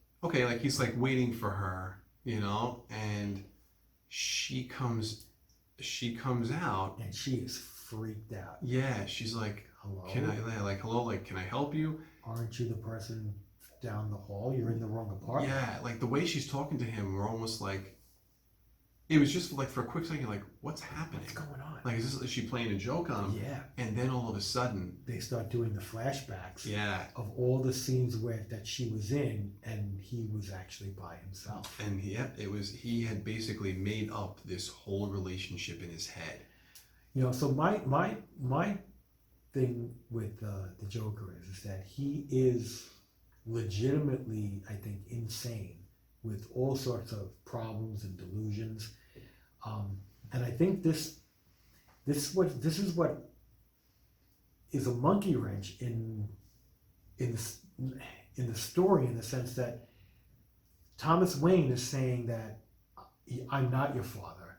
he's waiting for her, and. She comes out, and she is freaked out. Yeah, she's like, "Hello, hello, can I help you? Aren't you the person down the hall? You're in the wrong apartment." Yeah, the way she's talking to him, we're almost it was just for a quick second, what's happening? What's going on? Is she playing a joke on him? Yeah. And then all of a sudden, they start doing the flashbacks. Yeah. Of all the scenes that she was in, and he was actually by himself. And he had basically made up this whole relationship in his head. So my thing with the Joker is that he is legitimately, I think, insane with all sorts of problems and delusions. And I think this is what is a monkey wrench in the story, in the sense that Thomas Wayne is saying that I'm not your father,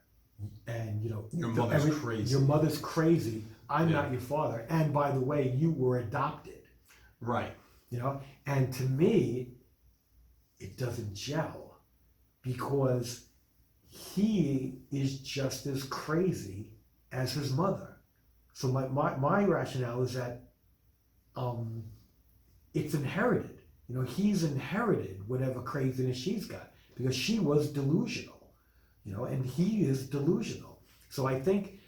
and your mother's crazy. Your mother's crazy. I'm not your father, and by the way, you were adopted. Right. And to me, it doesn't gel, because he is just as crazy as his mother. So my rationale is that it's inherited. He's inherited whatever craziness she's got, because she was delusional, and he is delusional. So I think,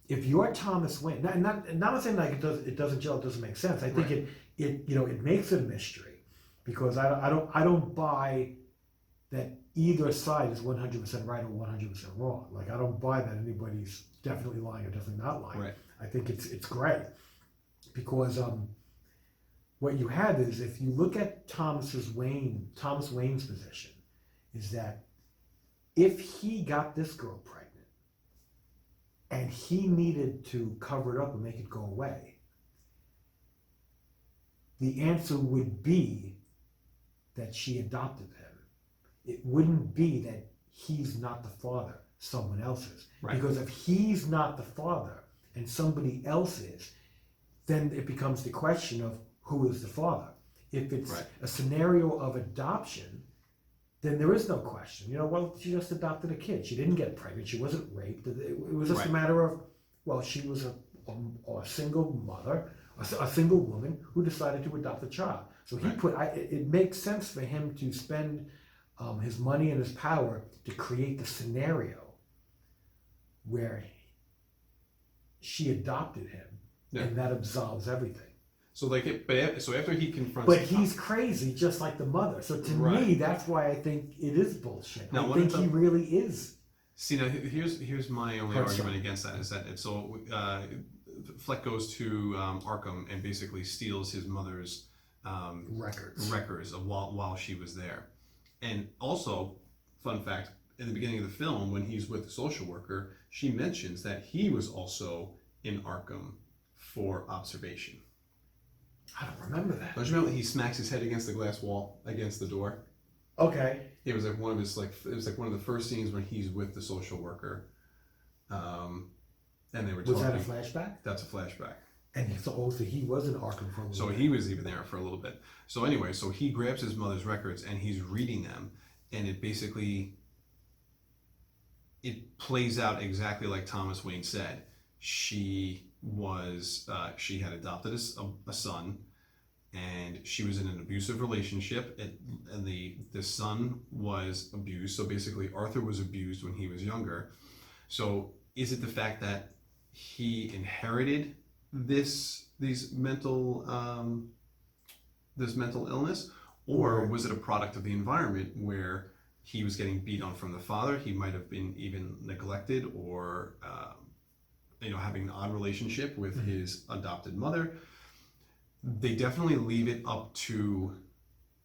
if you're Thomas Wayne, not saying it doesn't gel, it doesn't make sense. I think it makes it a mystery, because I don't buy that either side is 100% right or 100% wrong. I don't buy that anybody's definitely lying or definitely not lying. Right. I think it's gray, because what you have is, if you look at Thomas Wayne's position, is that if he got this girl pregnant and he needed to cover it up and make it go away, the answer would be that she adopted him. It wouldn't be that he's not the father, someone else is. Right. Because if he's not the father and somebody else is, then it becomes the question of who is the father. If it's Right. a scenario of adoption, then there is no question. Well, she just adopted a kid. She didn't get pregnant. She wasn't raped. It was just Right. a matter of, well, she was a single mother, a single woman who decided to adopt a child. So he Right. it makes sense for him to spend his money and his power to create the scenario where she adopted him, Yeah. and that absolves everything. So so after he confronts, But he's crazy, just like the mother. So to me, Right. that's why I think it is bullshit. Now, I what think about- he really is. see now here's my only Her argument son. against that is that it's so Fleck goes to Arkham and basically steals his mother's records of while she was there, and also, fun fact, in the beginning of the film when he's with the social worker, she mentions that he was also in Arkham for observation. I don't remember that. Don't you remember he smacks his head against the glass wall against the door? Okay. It was like one of his one of the first scenes when he's with the social worker, and they were Was talking. that a flashback? That's a flashback. And so he was in Arkham for a little So bit. he was even there for a little bit. So anyway, so he grabs his mother's records and he's reading them, and it basically it plays out exactly like Thomas Wayne said. She had adopted a son, and she was in an abusive relationship, and the son was abused. So basically, Arthur was abused when he was younger. So is it the fact that he inherited this mental illness, or was it a product of the environment where he was getting beat on from the father? He might have been even neglected, or having an odd relationship with his adopted mother. They definitely leave it up to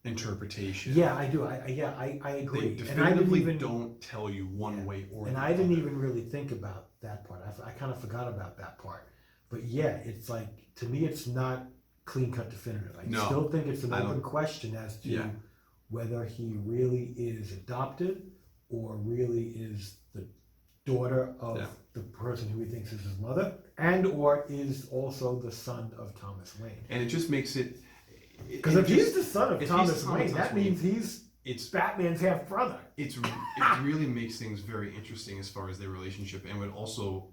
interpretation. Yeah, I do. I agree. They And I didn't definitively even don't tell you one way or And the I didn't other. even really think about that part. I kind of forgot about that part. But yeah, it's like, to me, it's not clean cut definitive. I No, still think it's an I open don't- question as to Yeah. whether he really is adopted or really is the daughter of Yeah. the person who he thinks is his mother, and or is also the son of Thomas Wayne. And it just makes it. Because if he's the son of if he's Thomas the son of Wayne, Thomas that Wayne, means he's it's Batman's half brother. it really makes things very interesting as far as their relationship, and would also,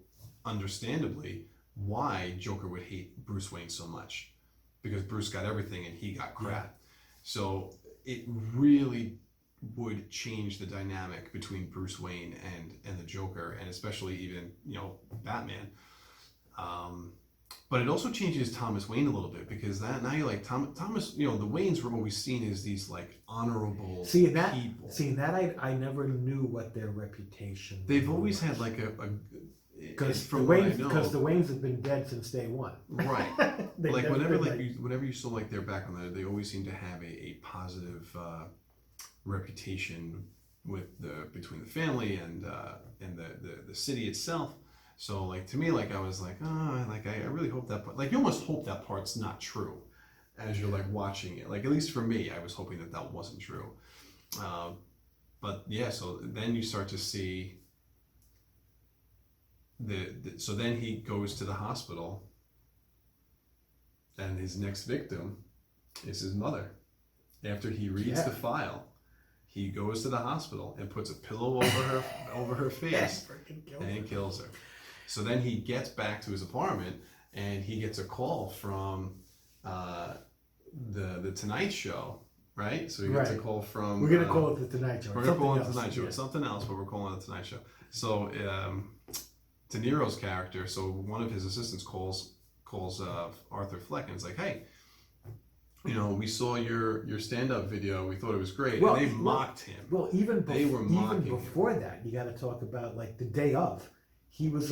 understandably, why Joker would hate Bruce Wayne so much, because Bruce got everything and he got crap. So it really would change the dynamic between Bruce Wayne and the Joker, and especially even Batman. But it also changes Thomas Wayne a little bit, because now you're like Thomas. The Waynes were always seen as these like honorable people. I never knew what their reputation. They've always was. had like a Because the from what I Waynes, know, because the Waynes have been dead since day one. right. They've Like never whenever been, whenever you saw like their background, they always seem to have a positive reputation between the family and the city itself. So like to me, like I was like, I really hope that part, like you almost hope that part's not true as you're like watching it. Like at least for me, I was hoping that wasn't true. But yeah, so then you start to see so then he goes to the hospital, and his next victim is his mother. After he reads the file, he goes to the hospital and puts a pillow over her face and kills her. So then he gets back to his apartment, and he gets a call from the Tonight Show, right? So he gets a call from. We're gonna call it the Tonight Show. We're gonna call it the Tonight Show. It's something else, but we're calling it the Tonight Show. So De Niro's character, so one of his assistants calls Arthur Fleck, and it's like, hey, we saw your stand-up video. We thought it was great. Well, and they mocked him. Well, even mocking before that, you got to talk about like the day of. He was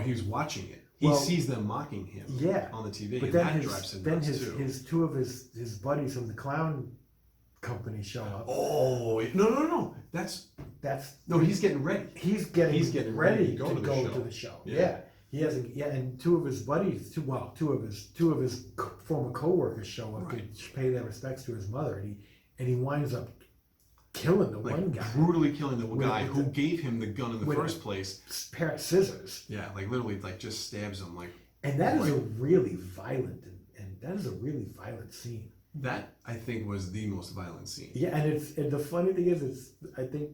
he was watching it. He sees them mocking him. Yeah. On the TV, but and then that drives him then nuts too. his two of his buddies from the clown company show up. Oh no! He's getting ready. He's getting ready to go to the show. Yeah. He hasn't. Yeah, and two of his buddies, two of his former coworkers show up to pay their respects to his mother, and he winds up killing the like one guy brutally killing the With- guy with who the- gave him the gun in the with first place. pair of scissors. Yeah, like literally, like just stabs him. Like And that is Right. a really violent and that is a really violent scene. that, I think, was the most violent scene. Yeah, and the funny thing is, I think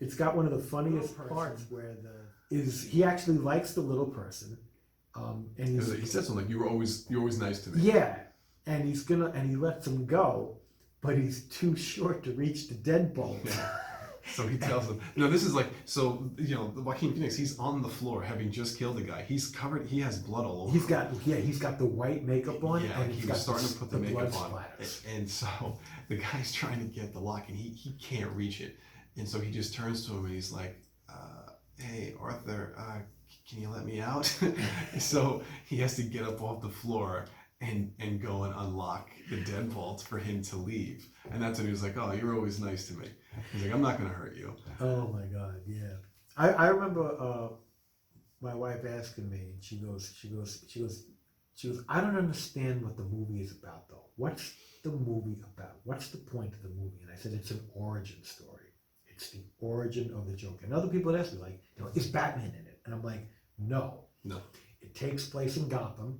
it's got one of the funniest parts where he actually likes the little person, and He said something like, "You're always nice to me." yeah, and he lets him go, but he's too short to reach the deadbolt. Yeah. So he tells him, "No, this is like so. You know, Joaquin Phoenix. He's on the floor, having just killed the guy. He's covered. He has blood all over. He's got the white makeup on, Yeah, and he he's was got starting to put the blood makeup on, splatters. and so the guy's trying to get the lock, and he can't reach it, and so he just turns to him and he's like, "Hey, Arthur, can you let me out?" So he has to get up off the floor and go and unlock the deadbolt for him to leave, and that's when he was like, "Oh, you're always nice to me." He's like, "I'm not gonna hurt you." Oh my God, yeah. I remember my wife asking me, and she goes, I don't understand what the movie is about though. What's the movie about? What's the point of the movie? And I said, it's an origin story. It's the origin of the Joker. And other people ask me, like, is Batman in it? And I'm like, no. No. It takes place in Gotham,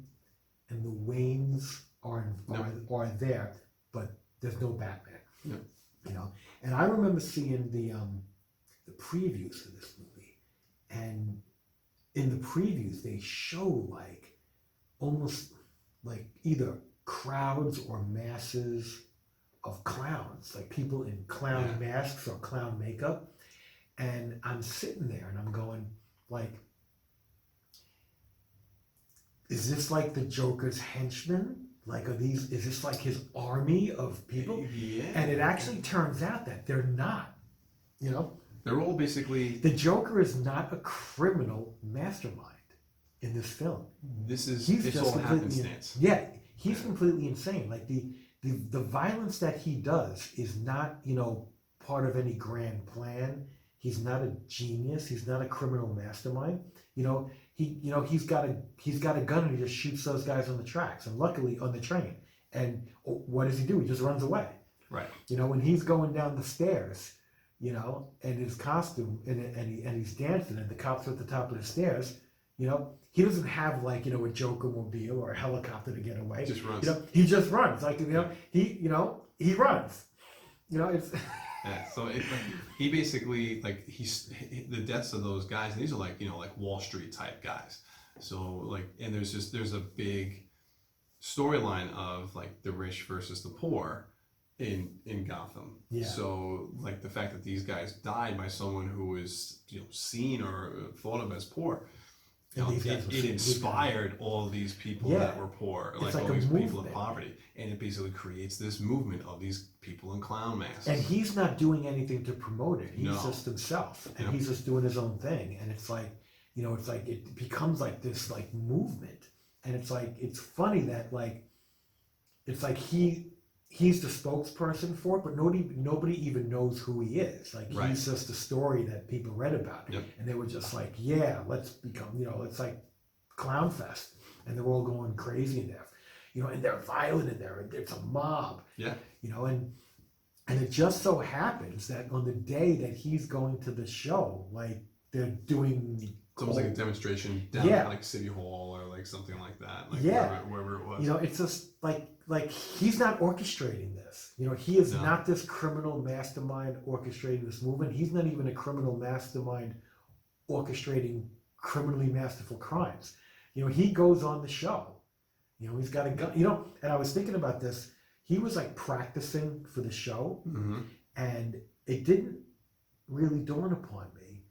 and the Waynes are there, but there's no Batman. No. And I remember seeing the previews for this movie, and in the previews they show like almost like either crowds or masses of clowns, like people in clown masks or clown makeup, and I'm sitting there and I'm going like, is this like the Joker's henchmen? Like, is this like his army of people? Yeah. And it actually turns out that they're not. They're all basically. The Joker is not a criminal mastermind in this film. It's He's all completely happenstance. Yeah, he's completely insane. Like the violence that he does is not, part of any grand plan. He's not a genius. He's not a criminal mastermind. He's got a gun and he just shoots those guys on the tracks, and luckily on the train. And what does he do? He just runs away. Right. When he's going down the stairs, and his costume and he's dancing, and the cops are at the top of the stairs, he doesn't have like, a Joker mobile or a helicopter to get away. Just runs. He just runs. Like, he runs. It's Yeah, so he basically the deaths of those guys. These are like Wall Street type guys. So and there's a big storyline of like the rich versus the poor in Gotham. Yeah. So the fact that these guys died by someone who was seen or thought of as poor. It inspired all these people that were poor, It's all like a these people in movement. poverty, and it basically creates this movement of these people in clown masks. And he's not doing anything to promote it. He's No. just himself, and Yep. he's just doing his own thing. And it's like, it becomes like this like movement. And it's funny that it's like he's the spokesperson for it, but nobody even knows who he is. Like Right. he's just a story that people read about, Yep. and they were just like, yeah, let's become, it's like Clown Fest, and they're all going crazy in there, and they're violent in there. It's a mob. Yeah. And it just so happens that on the day that he's going to the show, they're doing. It's almost like a demonstration down at City Hall or something like that. Wherever it was. It's just like he's not orchestrating this. He is No. not this criminal mastermind orchestrating this movement. He's not even a criminal mastermind orchestrating criminally masterful crimes. He goes on the show. He's got a gun. And I was thinking about this. He was practicing for the show, Mm-hmm. and it didn't really dawn upon me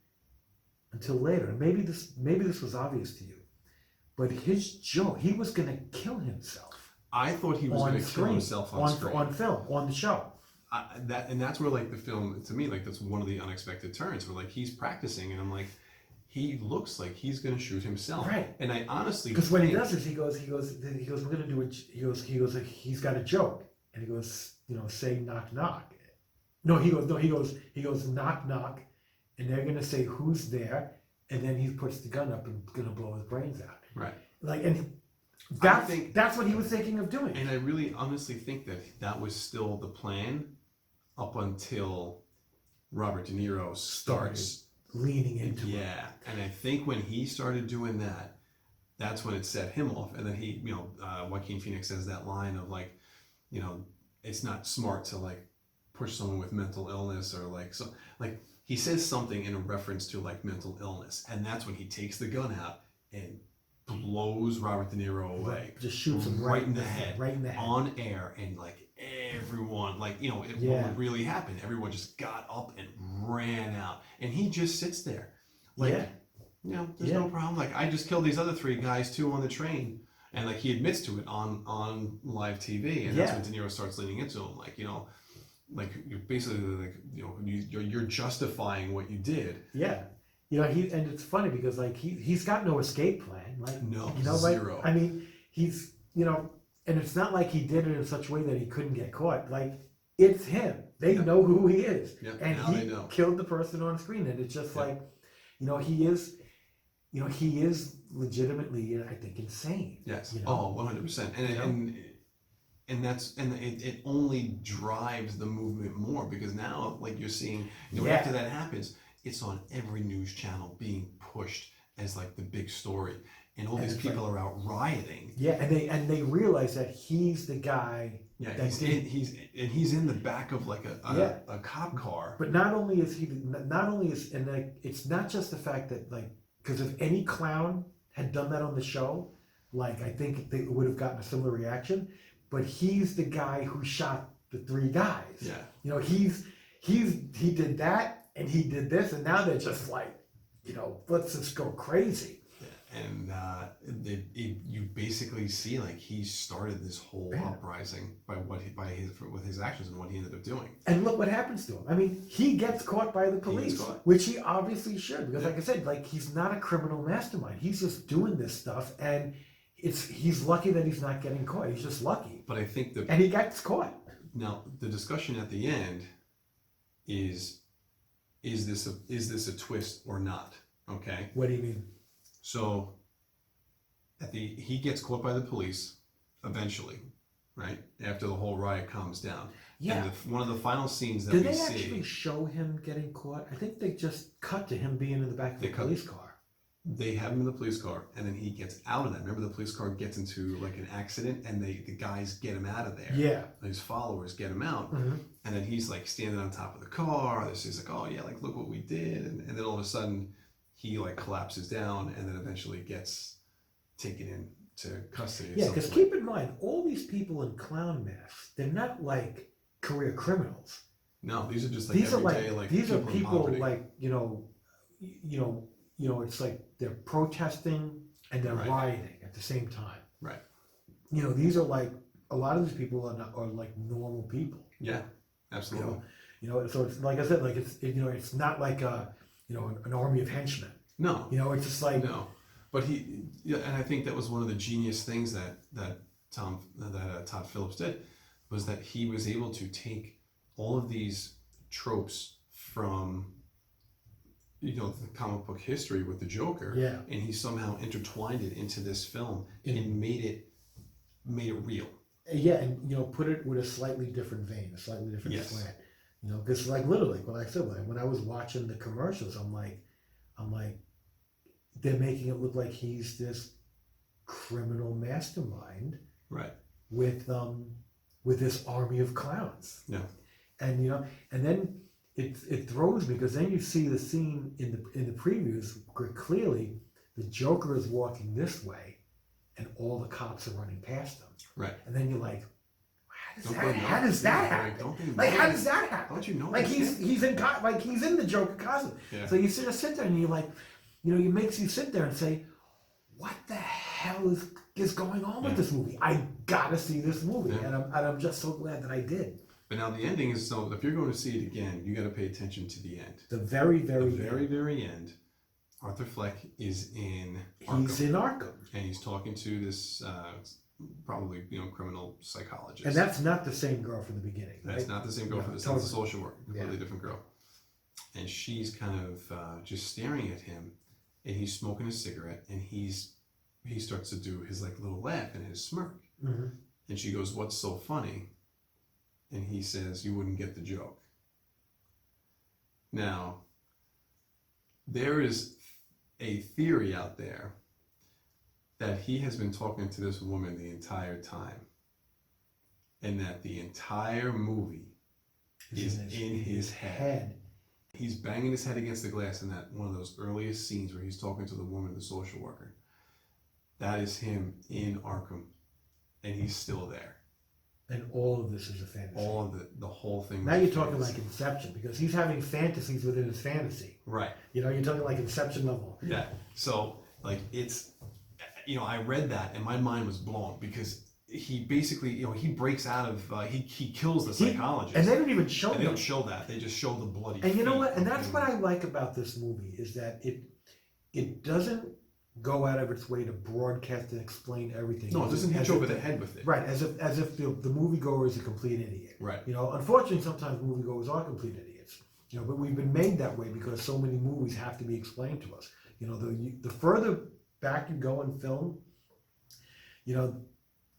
until later. And maybe this was obvious to you, but his joke, he was going to kill himself. I thought he was going to kill himself on screen. On film, on the show. That's where the film, to me, that's one of the unexpected turns where he's practicing and I'm like, he looks like he's going to shoot himself. Right. And I honestly Because when he does this, he goes, we're going to do it. He's got a joke. And he goes, say knock, knock. He goes knock, knock. And they're going to say who's there. And then he puts the gun up and going to blow his brains out. Right. That's what he was thinking of doing. And I really honestly think that was still the plan up until Robert De Niro starts leaning into it. Yeah, and I think when he started doing that, that's when it set him off. And then he, Joaquin Phoenix says that line of like, it's not smart to like push someone with mental illness or like so like he says something in a reference to like mental illness, and that's when he takes the gun out and blows Robert De Niro away. Just shoots him right in the head. Right in the head. On air, and like everyone, like, what would really happen? Everyone just got up and ran out. And he just sits there. Like, there's no problem. Like, I just killed these other 3 guys too on the train. And like, he admits to it on live TV. And that's when De Niro starts leaning into him. Like, like you're basically like, you're justifying what you did. Yeah. And it's funny because like he's got no escape plan. Like no, zero. Like, I mean, he's and it's not like he did it in such a way that he couldn't get caught. Like it's him. They know who he is, and he killed the person on screen. And it's just like, he is, he is legitimately, I think, insane. Yes. 100%. And it only drives the movement more because now, like you're seeing, after that happens, it's on every news channel being pushed as like the big story, and all these people are out rioting. Yeah, and they realize that he's the guy. Yeah, he's in the back of like a cop car. But it's not just the fact that like, because if any clown had done that on the show, like I think they would have gotten a similar reaction. But he's the guy who shot the 3 guys. Yeah. He did that. And he did this, and now they're just like, let's just go crazy. Yeah. And you basically see like he started this whole uprising with his actions and what he ended up doing. And look what happens to him. I mean, he gets caught by the police, which he obviously should, because like I said, like he's not a criminal mastermind. He's just doing this stuff, and he's lucky that he's not getting caught. He's just lucky. But I think and he gets caught. Now the discussion at the end is this a twist or not? Okay. What do you mean? So he gets caught by the police eventually, right? After the whole riot calms down. Yeah. And one of the final scenes that Did we they see. actually show him getting caught? I think they just cut to him being in the back of the police car. They have him in the police car, and then he gets out of that. Remember, the police car gets into like an accident, and the guys get him out of there. Yeah. His followers get him out, and then he's like standing on top of the car. He's like, oh yeah, like look what we did, and then all of a sudden he like collapses down, and then eventually gets taken into custody. Yeah, because keep in mind, all these people in clown masks, they're not like career criminals. No, these are just like everyday, like these are people like it's like they're protesting and they're rioting at the same time. Right. These are like, a lot of these people are like normal people. Yeah, absolutely. So it's like I said, like it's not like an army of henchmen. No. It's just like no. But and I think that was one of the genius things that Todd Phillips did, was that he was able to take all of these tropes from the comic book history with the Joker, and he somehow intertwined it into this film and made it real. Yeah, and put it with a slightly different vein, a slightly different slant. Because like literally, when I said when I was watching the commercials, I'm like, they're making it look like he's this criminal mastermind, right? With this army of clowns. Yeah, and and then. It throws me because then you see the scene in the previews where clearly the Joker is walking this way, and all the cops are running past him. Right. And then you're like, how does that happen? Like how does that happen? Don't you know? Like he's in the Joker costume. Yeah. So you just sit there and you're like, it makes you sit there and say, what the hell is going on with this movie? I gotta see this movie, and I'm just so glad that I did. But now the ending is, so if you're going to see it again, you got to pay attention to the end. The very end. Arthur Fleck is in Arkham. He's in Arkham. And he's talking to this probably criminal psychologist. And that's not the same girl from the beginning. That's not the same girl from the totally. Social work. Completely different girl. And she's kind of just staring at him, and he's smoking a cigarette, and he's he starts to do his like little laugh and his smirk. Mm-hmm. And she goes, "What's so funny?" And he says, "You wouldn't get the joke." Now, there is a theory out there that he has been talking to this woman the entire time, and that the entire movie is in his head. He's banging his head against the glass in that one of those earliest scenes where he's talking to the woman, the social worker. That is him in Arkham, and he's still there. And all of this is a fantasy. All of the whole thing. Now you're talking like Inception, because he's having fantasies within his fantasy. Right. You know, you're talking like Inception level. Yeah. So like it's, you know, I read that and my mind was blown because he basically, you know, he breaks out of he kills the psychologist. And they don't even show And they him. don't show that. They just show the bloody. And you know feet what? And of that's him. what I like about this movie, is that it doesn't go out of its way to broadcast and explain everything. No, it doesn't hit As you if over the head with it. Right, as if the moviegoer is a complete idiot. Right. You know, unfortunately, sometimes moviegoers are complete idiots. You know, but we've been made that way because so many movies have to be explained to us. You know, the further back you go in film, you know,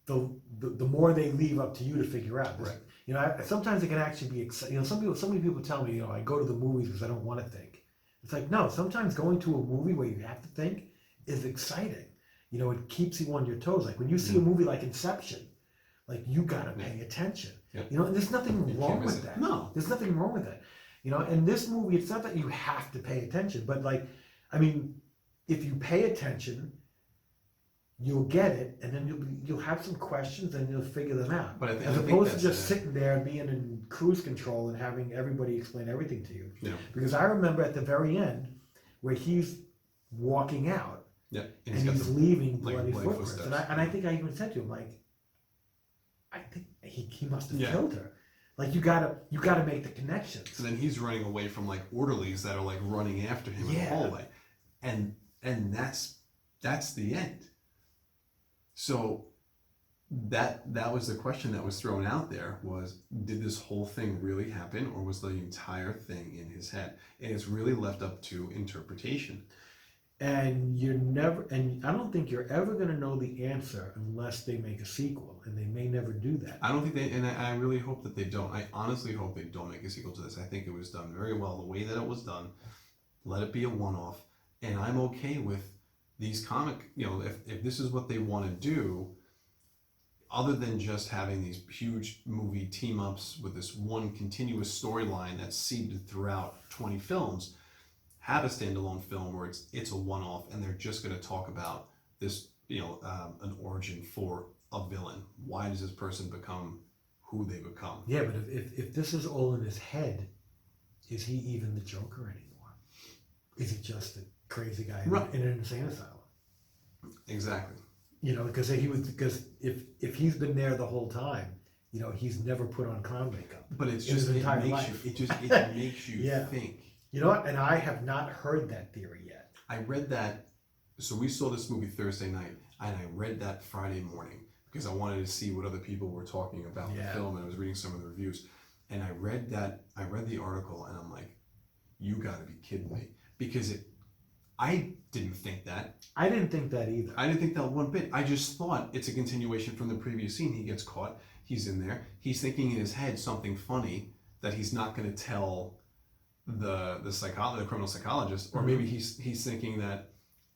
the more they leave up to you to figure out. Right. You know, sometimes it can actually be exciting. You know, so many people tell me, you know, I go to the movies because I don't want to think. It's like, no, sometimes going to a movie where you have to think is exciting. You know, it keeps you on your toes. Like when you see a movie like Inception, like you gotta pay attention. Yep. You know, and there's nothing wrong can't miss with it. that. No. There's nothing wrong with that. You know, and this movie, it's not that you have to pay attention, but like, I mean, if you pay attention, you'll get it, and then you'll have some questions and you'll figure them out. But I think, As I think opposed to that's just sitting there and being in cruise control and having everybody explain everything to you. Yeah. Because I remember at the very end where he's walking out Yeah. and he's got he's the leaving like, bloody bloody footprints. footsteps. And I think I even said to him, like, I think he must have Yeah. killed her. Like you gotta make the connections. So then he's running away from like orderlies that are like running after him in the Yeah. hallway, and that's the end. So that was the question that was thrown out there, was did this whole thing really happen, or was the entire thing in his head? And it's really left up to interpretation. And I don't think you're ever gonna know the answer unless they make a sequel, and they may never do that. I don't think they, and I really hope that they don't. I honestly hope they don't make a sequel to this. I think it was done very well the way that it was done. Let it be a one-off, and I'm okay with these comic, you know, if this is what they want to do, other than just having these huge movie team-ups with this one continuous storyline that's seeded throughout 20 films, have a standalone film where it's a one-off and they're just going to talk about this, you know, an origin for a villain. Why does this person become who they become? Yeah, but if this is all in his head, is he even the Joker anymore? Is he just a crazy guy Right. in an insane asylum? Exactly. You know, because if he's been there the whole time, you know, he's never put on clown makeup. But it's In his just, entire it life. makes you Yeah. think. You know what? And I have not heard that theory yet. I read that, so we saw this movie Thursday night, and I read that Friday morning because I wanted to see what other people were talking about the Yeah. film, and I was reading some of the reviews, and I read the article, and I'm like, you gotta be kidding me, because I didn't think that. I didn't think that either. I didn't think that one bit. I just thought it's a continuation from the previous scene. He gets caught, he's in there, he's thinking in his head something funny that he's not gonna tell the criminal psychologist, or maybe he's thinking that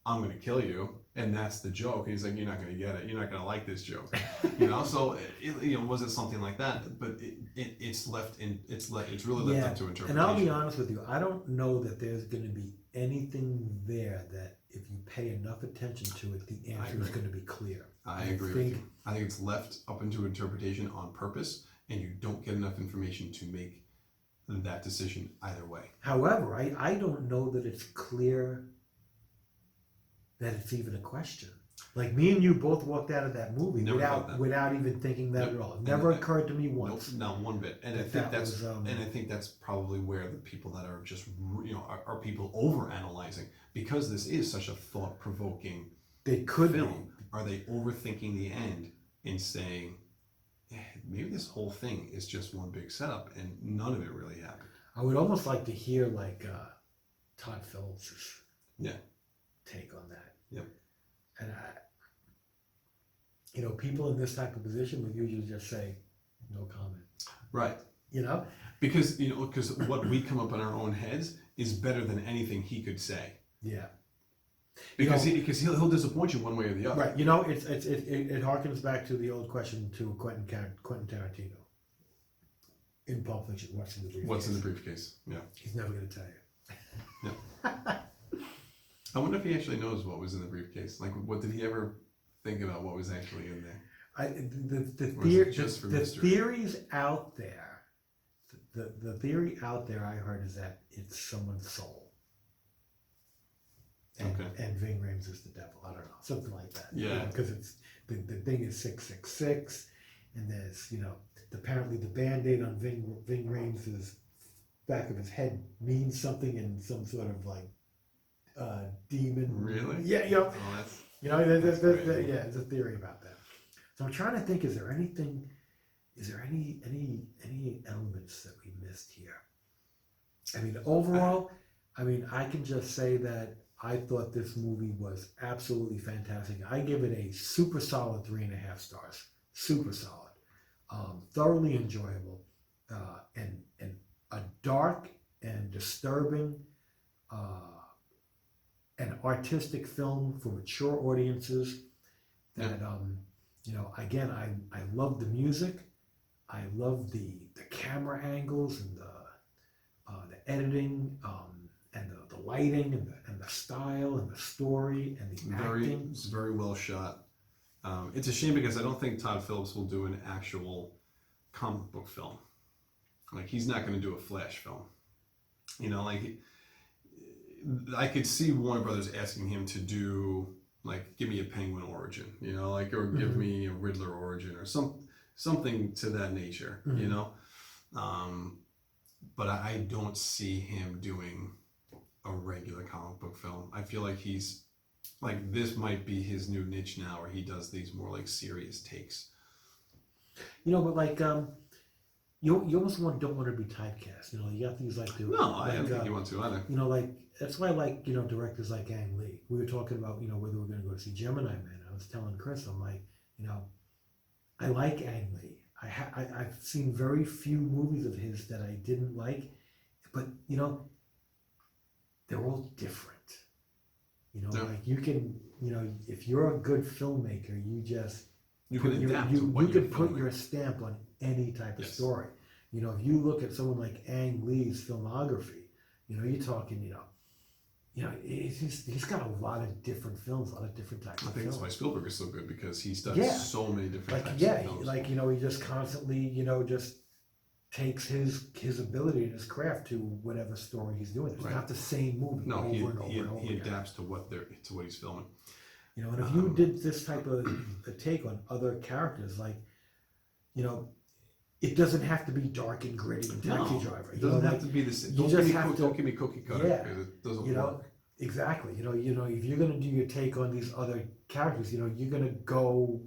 I'm going to kill you, and that's the joke. And he's like, you're not going to get it. You're not going to like this joke, you know. So you know, was it something like that? But it's really left up to interpretation. And I'll be honest with you, I don't know that there's going to be anything there that if you pay enough attention to it, the answer is going to be clear. I agree with you. I think it's left up into interpretation on purpose, and you don't get enough information to make that decision either way. However, I don't know that it's clear that it's even a question. Like me and you both walked out of that movie Never thought that. without even thinking that at all. It never occurred to me once. Nope, not one bit. And I That think that that's was, and I think that's probably where the people that are just, you know, are people over analyzing, because this is such a thought provoking They could be. film. Are they overthinking the end and saying, maybe this whole thing is just one big setup and none of it really happened? I would almost like to hear like Todd Phillips' Yeah. take on that. Yep. And you know, people in this type of position would usually just say, no comment. Right. You know? Because what we come up in our own heads is better than anything he could say. Yeah. Because he'll disappoint you one way or the other. Right. You know, it harkens back to the old question to Quentin Tarantino. In Pulp Fiction, what's in the briefcase? What's in the briefcase? Yeah. He's never going to tell you. Yeah. I wonder if he actually knows what was in the briefcase. Like, what did he ever think about what was actually in there? The theories out there, the theory out there I heard is that it's someone's soul. And Ving Rhames is the devil. I don't know, something like that. Yeah. Because it's the thing is 666, and there's, you know, apparently the Band-Aid on Ving Rhames' back of his head means something in some sort of like demon. Really? Yeah, you know. Oh, that's, you know, there's a theory about that. So I'm trying to think, is there any elements that we missed here? I mean, overall, I can just say that I thought this movie was absolutely fantastic. I give it a super solid 3.5 stars. Super solid. Thoroughly enjoyable, and a dark and disturbing and artistic film for mature audiences. That you know, again, I love the music, I love the camera angles and the editing, and the lighting and the style and the story and the acting. It's very well shot. It's a shame because I don't think Todd Phillips will do an actual comic book film. Like, he's not going to do a Flash film. You know, like, I could see Warner Brothers asking him to do, like, give me a Penguin origin, you know, like, or give me a Riddler origin or something to that nature, you know. But I don't see him doing a regular comic book film. I feel like he's, like, this might be his new niche now, where he does these more like serious takes. You know, but like, you almost don't want to be typecast. You know, you got these like. I don't think you want to either. You know, like, that's why I like, you know, directors like Ang Lee. We were talking about, you know, whether we're going to go see Gemini Man. I was telling Chris, I'm like, you know, I like Ang Lee. I've seen very few movies of his that I didn't like, but you know, they're all different. You know, like, you can, you know, if you're a good filmmaker, you can adapt to what you're filming. Put your stamp on any type of story. You know, if you look at someone like Ang Lee's filmography, you know, you're talking, you know, he's got a lot of different films, a lot of different types of films. I think that's why Spielberg is so good, because he's done so many different types of films. Like, you know, he just constantly, you know, just takes his ability and his craft to whatever story he's doing. It's not the same movie over and over and over. He adapts to what he's filming. You know, and if you did this type of a take on other characters, like, you know, it doesn't have to be dark and gritty and Taxi Driver. It doesn't have to be the same. Don't give me cookie cutter, because it doesn't work. Know, exactly. You know, if you're going to do your take on these other characters, you know, you're going to go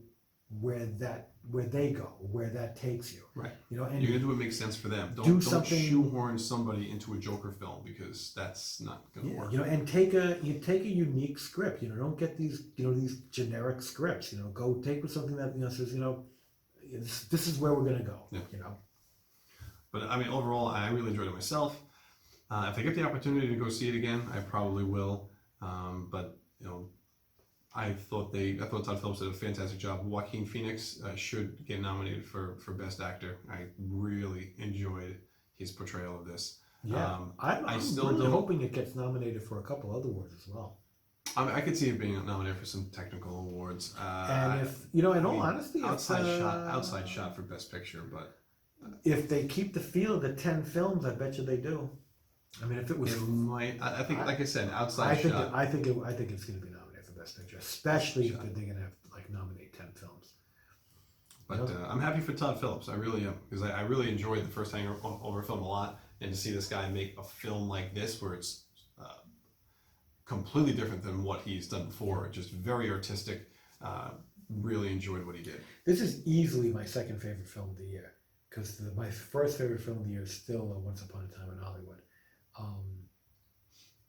where they go, where that takes you. Right. You know, and you're going to do what makes sense for them. Don't shoehorn somebody into a Joker film, because that's not going to work. You know, and take a unique script. You know, don't get these, you know, these generic scripts. You know, go take with something that, you know, says, you know, this is where we're going to go. Yeah. You know. But I mean, overall, I really enjoyed it myself. If I get the opportunity to go see it again, I probably will. But you know, I thought Todd Phillips did a fantastic job. Joaquin Phoenix should get nominated for Best Actor. I really enjoyed his portrayal of this. Yeah, I'm still really hoping it gets nominated for a couple other awards as well. I could see it being nominated for some technical awards. And if, you know, in all honesty, outside shot for Best Picture, but if they keep the feel of the 10 films, I bet you they do. I mean, if it was, I think, like I said, outside shot. I think it's going to be nominated for Best Picture, especially if they're going to have like nominate 10 films. But I'm happy for Todd Phillips. I really am, because I really enjoyed the first Hangover film a lot, and to see this guy make a film like this, where it's completely different than what he's done before, just very artistic. Really enjoyed what he did. This is easily my second favorite film of the year, because my first favorite film of the year is still Once Upon a Time in Hollywood,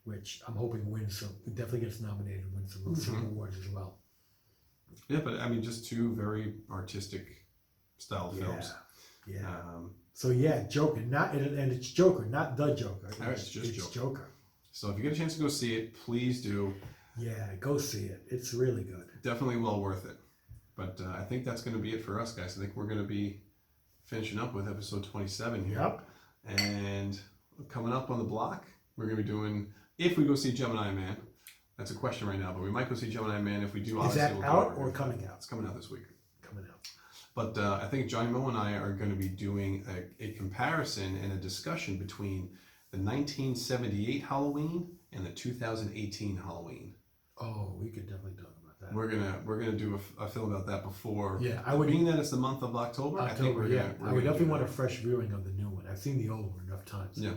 which I'm hoping wins some. It definitely gets nominated and wins some awards as well. Yeah, but I mean, just two very artistic style films. Yeah. So yeah, Joker, and it's Joker, not the Joker. It's just Joker. Joker. So if you get a chance to go see it, please do. Yeah, go see it. It's really good. Definitely well worth it. But I think that's going to be it for us, guys. I think we're going to be finishing up with episode 27 here. Yep. And coming up on the block, we're going to be doing, if we go see Gemini Man, that's a question right now, but we might go see Gemini Man. If we do, Is that we'll out or coming out? It's coming out this week. Coming out. But I think Johnny Mo and I are going to be doing a comparison and a discussion between the 1978 Halloween and the 2018 Halloween. Oh, we could definitely talk about that. We're gonna do a film about that before. Yeah, I would. Being that it's the month of October, I think I would definitely want a fresh viewing of the new one. I've seen the old one enough times. Yeah,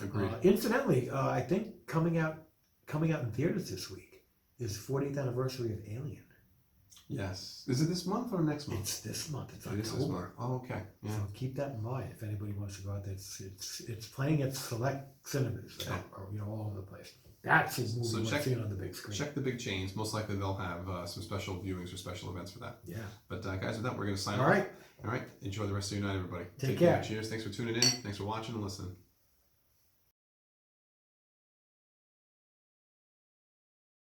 agreed. Incidentally, I think coming out in theaters this week is 40th anniversary of Alien. Yes. Is it this month or next month? It's this month. It's It is this October. month. Oh, okay. Yeah. So keep that in mind if anybody wants to go out there. It's playing at select cinemas, all over the place. That's a movie worth seeing on the big screen. Check the big chains. Most likely they'll have some special viewings or special events for that. Yeah. But guys, with that, we're going to sign off. All right. Enjoy the rest of your night, everybody. Take care. Cheers. Thanks for tuning in. Thanks for watching and listening.